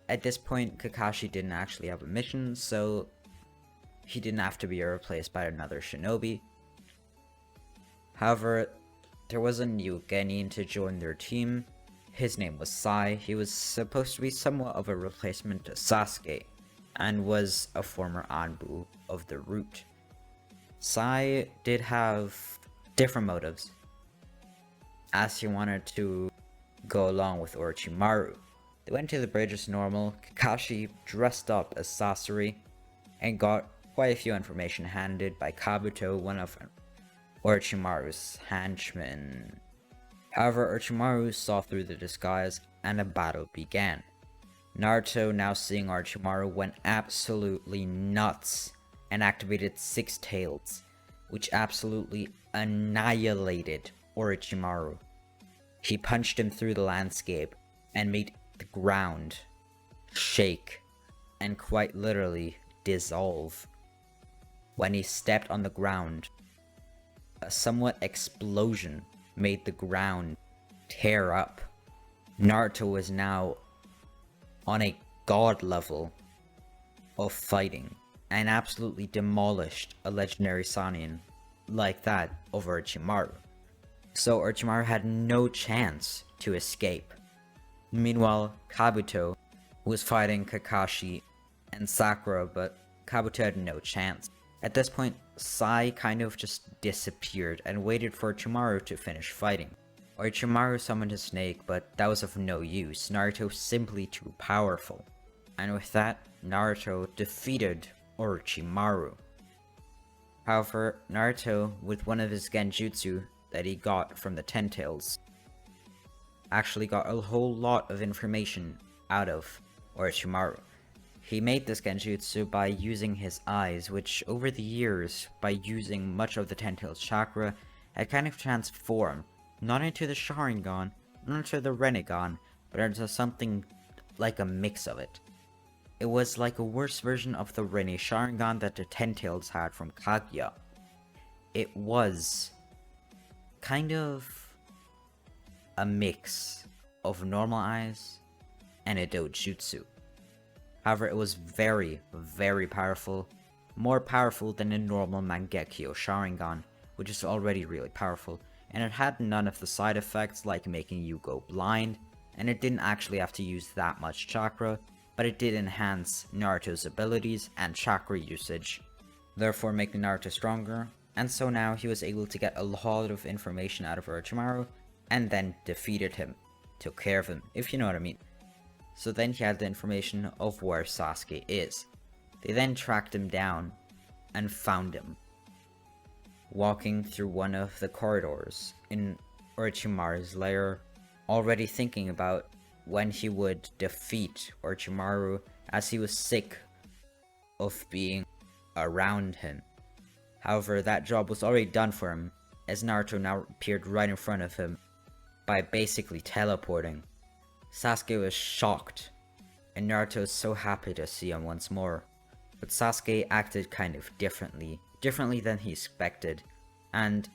At this point, Kakashi didn't actually have a mission, so he didn't have to be replaced by another shinobi. However, there was a new genin to join their team. His name was Sai. He was supposed to be somewhat of a replacement to Sasuke, and was a former Anbu of the Root. Sai did have different motives, as he wanted to go along with Orochimaru. They went to the bridge as normal. Kakashi dressed up as Sasori and got quite a few information handed by Kabuto, one of Orochimaru's henchmen. However, Orochimaru saw through the disguise and a battle began. Naruto, now seeing Orochimaru, went absolutely nuts and activated 6 tails, which absolutely annihilated Orochimaru. He punched him through the landscape and made the ground shake and quite literally dissolve. When he stepped on the ground, a somewhat explosion made the ground tear up. Naruto was now on a god level of fighting and absolutely demolished a legendary Sannin like that of Orochimaru. So Orochimaru had no chance to escape. Meanwhile, Kabuto was fighting Kakashi and Sakura, but Kabuto had no chance. At this point, Sai kind of just disappeared and waited for Orochimaru to finish fighting. Orochimaru summoned a snake, but that was of no use. Naruto was simply too powerful. And with that, Naruto defeated Orochimaru. However, Naruto, with one of his genjutsu that he got from the Ten Tails, actually got a whole lot of information out of Orochimaru. He made this genjutsu by using his eyes, which over the years, by using much of the Ten Tails chakra, had kind of transformed, not into the Sharingan, not into the Renegan, but into something like a mix of it. It was like a worse version of the Rene Sharingan that the Ten Tails had from Kaguya. It was kind of a mix of normal eyes and a dojutsu. However, it was very, very powerful, more powerful than a normal Mangekyo Sharingan, which is already really powerful, and it had none of the side effects like making you go blind, and it didn't actually have to use that much chakra, but it did enhance Naruto's abilities and chakra usage, therefore making Naruto stronger, and so now he was able to get a lot of information out of Orochimaru, and then defeated him, took care of him, if you know what I mean. So then he had the information of where Sasuke is. They then tracked him down and found him, walking through one of the corridors in Orochimaru's lair, already thinking about when he would defeat Orochimaru, as he was sick of being around him. However, that job was already done for him, as Naruto now appeared right in front of him by basically teleporting. Sasuke was shocked, and Naruto was so happy to see him once more. But Sasuke acted kind of differently than he expected, and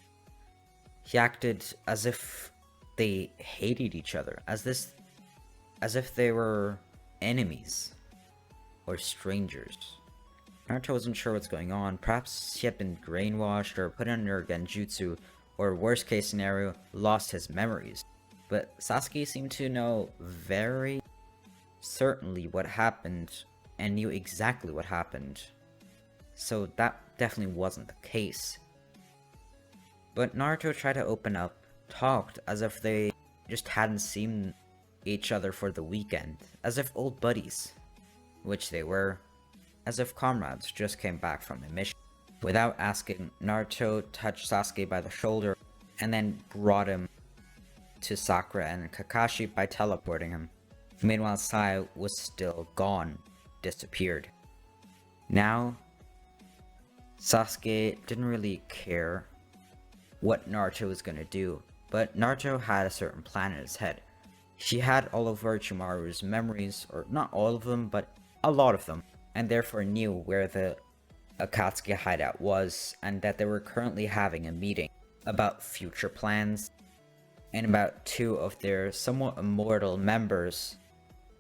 he acted as if they hated each other, as if they were enemies or strangers. Naruto wasn't sure what's going on. Perhaps he had been brainwashed or put under genjutsu, or worst case scenario, lost his memories. But Sasuke seemed to know very certainly what happened and knew exactly what happened. So that definitely wasn't the case. But Naruto tried to open up, talked as if they just hadn't seen each other for the weekend, as if old buddies, which they were, as if comrades just came back from a mission. Without asking, Naruto touched Sasuke by the shoulder and then brought him to Sakura and Kakashi by teleporting him. Meanwhile, Sai was still gone, disappeared. Now, Sasuke didn't really care what Naruto was gonna do, but Naruto had a certain plan in his head. He had all of Orochimaru's memories, or not all of them, but a lot of them, and therefore knew where the Akatsuki hideout was, and that they were currently having a meeting about future plans, and about two of their somewhat immortal members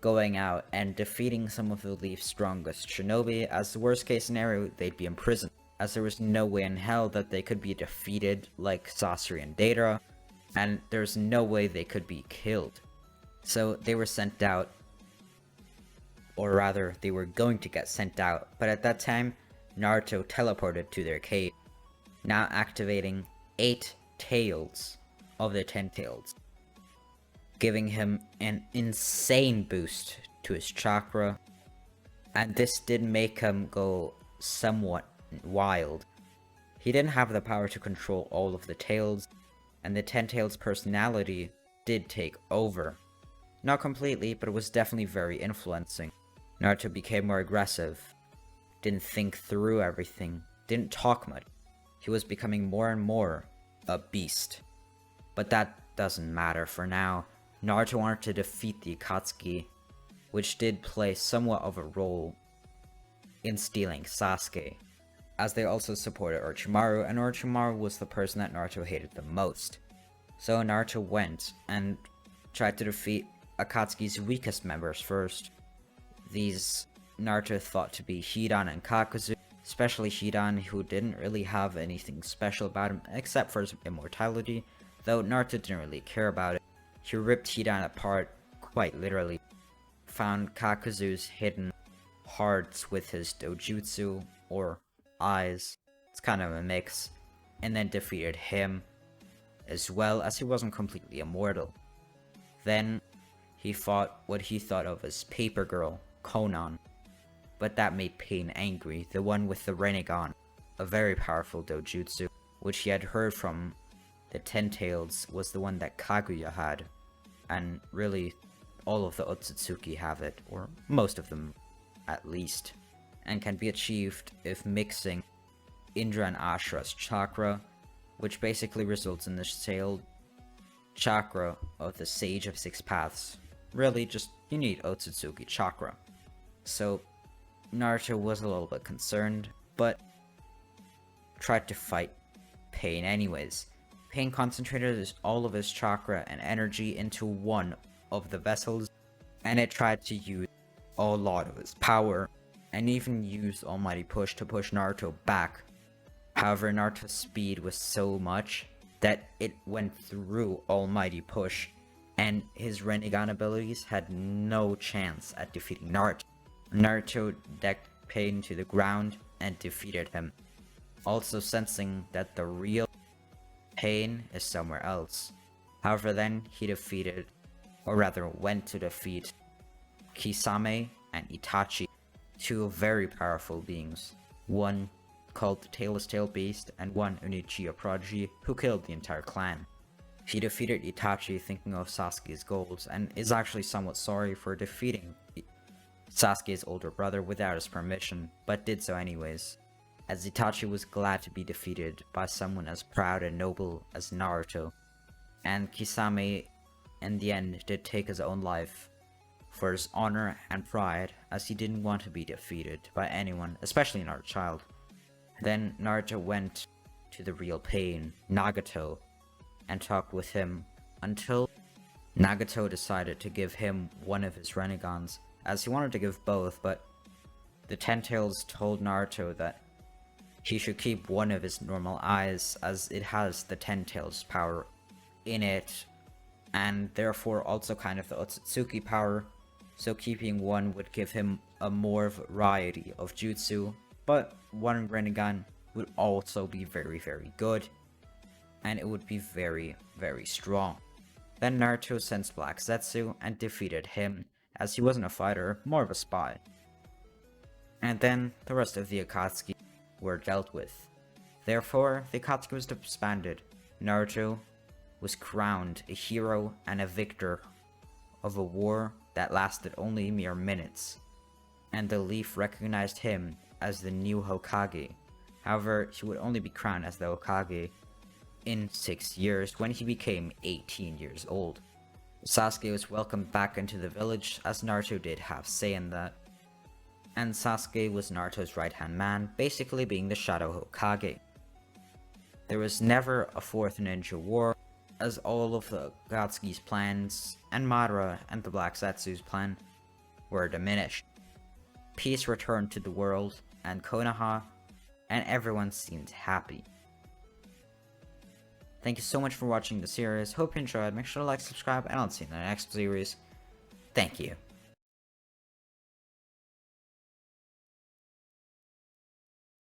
going out and defeating some of the Leaf's strongest shinobi. As the worst case scenario, they'd be imprisoned, as there was no way in hell that they could be defeated like Sasori and Deidara, and there's no way they could be killed. So they were sent out, or rather, they were going to get sent out, but at that time, Naruto teleported to their cave, now activating 8 tails of the 10 tails, giving him an insane boost to his chakra, and this did make him go somewhat wild. He didn't have the power to control all of the tails, and the 10 tails personality did take over. Not completely, but it was definitely very influencing. Naruto became more aggressive, didn't think through everything, didn't talk much. He was becoming more and more a beast. But that doesn't matter for now. Naruto wanted to defeat the Akatsuki, which did play somewhat of a role in stealing Sasuke, as they also supported Orochimaru, and Orochimaru was the person that Naruto hated the most. So Naruto went and tried to defeat Akatsuki's weakest members first. These Naruto thought to be Hidan and Kakuzu, especially Hidan, who didn't really have anything special about him except for his immortality, though Naruto didn't really care about it. He ripped Hidan apart, quite literally, found Kakuzu's hidden hearts with his dojutsu, or eyes, it's kind of a mix, and then defeated him, as well as he wasn't completely immortal. Then, he fought what he thought of as Paper Girl, Konan, but that made Pain angry, the one with the Rasengan, a very powerful dojutsu, which he had heard from the 10 tails was the one that Kaguya had, and really all of the Otsutsuki have it, or most of them at least, and can be achieved if mixing Indra and Ashra's chakra, which basically results in the sailed chakra of the Sage of Six Paths. Really, just you need Otsutsuki chakra. So Naruto was a little bit concerned, but tried to fight Pain anyways. Pain concentrated all of his chakra and energy into one of the vessels, and it tried to use a lot of his power, and even used Almighty Push to push Naruto back. However, Naruto's speed was so much that it went through Almighty Push, and his Rasengan abilities had no chance at defeating Naruto. Naruto decked Pain to the ground and defeated him, also sensing that the real Pain is somewhere else. However, then he defeated, or rather went to defeat, Kisame and Itachi, two very powerful beings, one called the Tailless Tail Beast and one Uchiha Prodigy, who killed the entire clan. He defeated Itachi thinking of Sasuke's goals, and is actually somewhat sorry for defeating Sasuke's older brother without his permission, but did so anyways, as Itachi was glad to be defeated by someone as proud and noble as Naruto. And Kisame in the end did take his own life for his honor and pride, as he didn't want to be defeated by anyone, especially not a child. Then Naruto went to the real Pain, Nagato, and talked with him until Nagato decided to give him one of his Renegans, as he wanted to give both, but the Ten Tails told Naruto that he should keep one of his normal eyes, as it has the Ten Tails power in it, and therefore also kind of the Otsutsuki power, so keeping one would give him a more variety of jutsu, but one Rinnegan would also be very, very good, and it would be very, very strong. Then Naruto sent Black Zetsu and defeated him, as he wasn't a fighter, more of a spy. And then the rest of the Akatsuki were dealt with. Therefore, the Akatsuki was disbanded. Naruto was crowned a hero and a victor of a war that lasted only mere minutes, and the Leaf recognized him as the new Hokage. However, he would only be crowned as the Hokage in 6 years, when he became 18 years old. Sasuke was welcomed back into the village, as Naruto did have say in that, and Sasuke was Naruto's right-hand man, basically being the Shadow Hokage. There was never a fourth ninja war, as all of the Akatsuki's plans, and Madara and the Black Zetsu's plan, were diminished. Peace returned to the world and Konoha, and everyone seemed happy. Thank you so much for watching the series, hope you enjoyed, make sure to like, subscribe, and I'll see you in the next series. Thank you.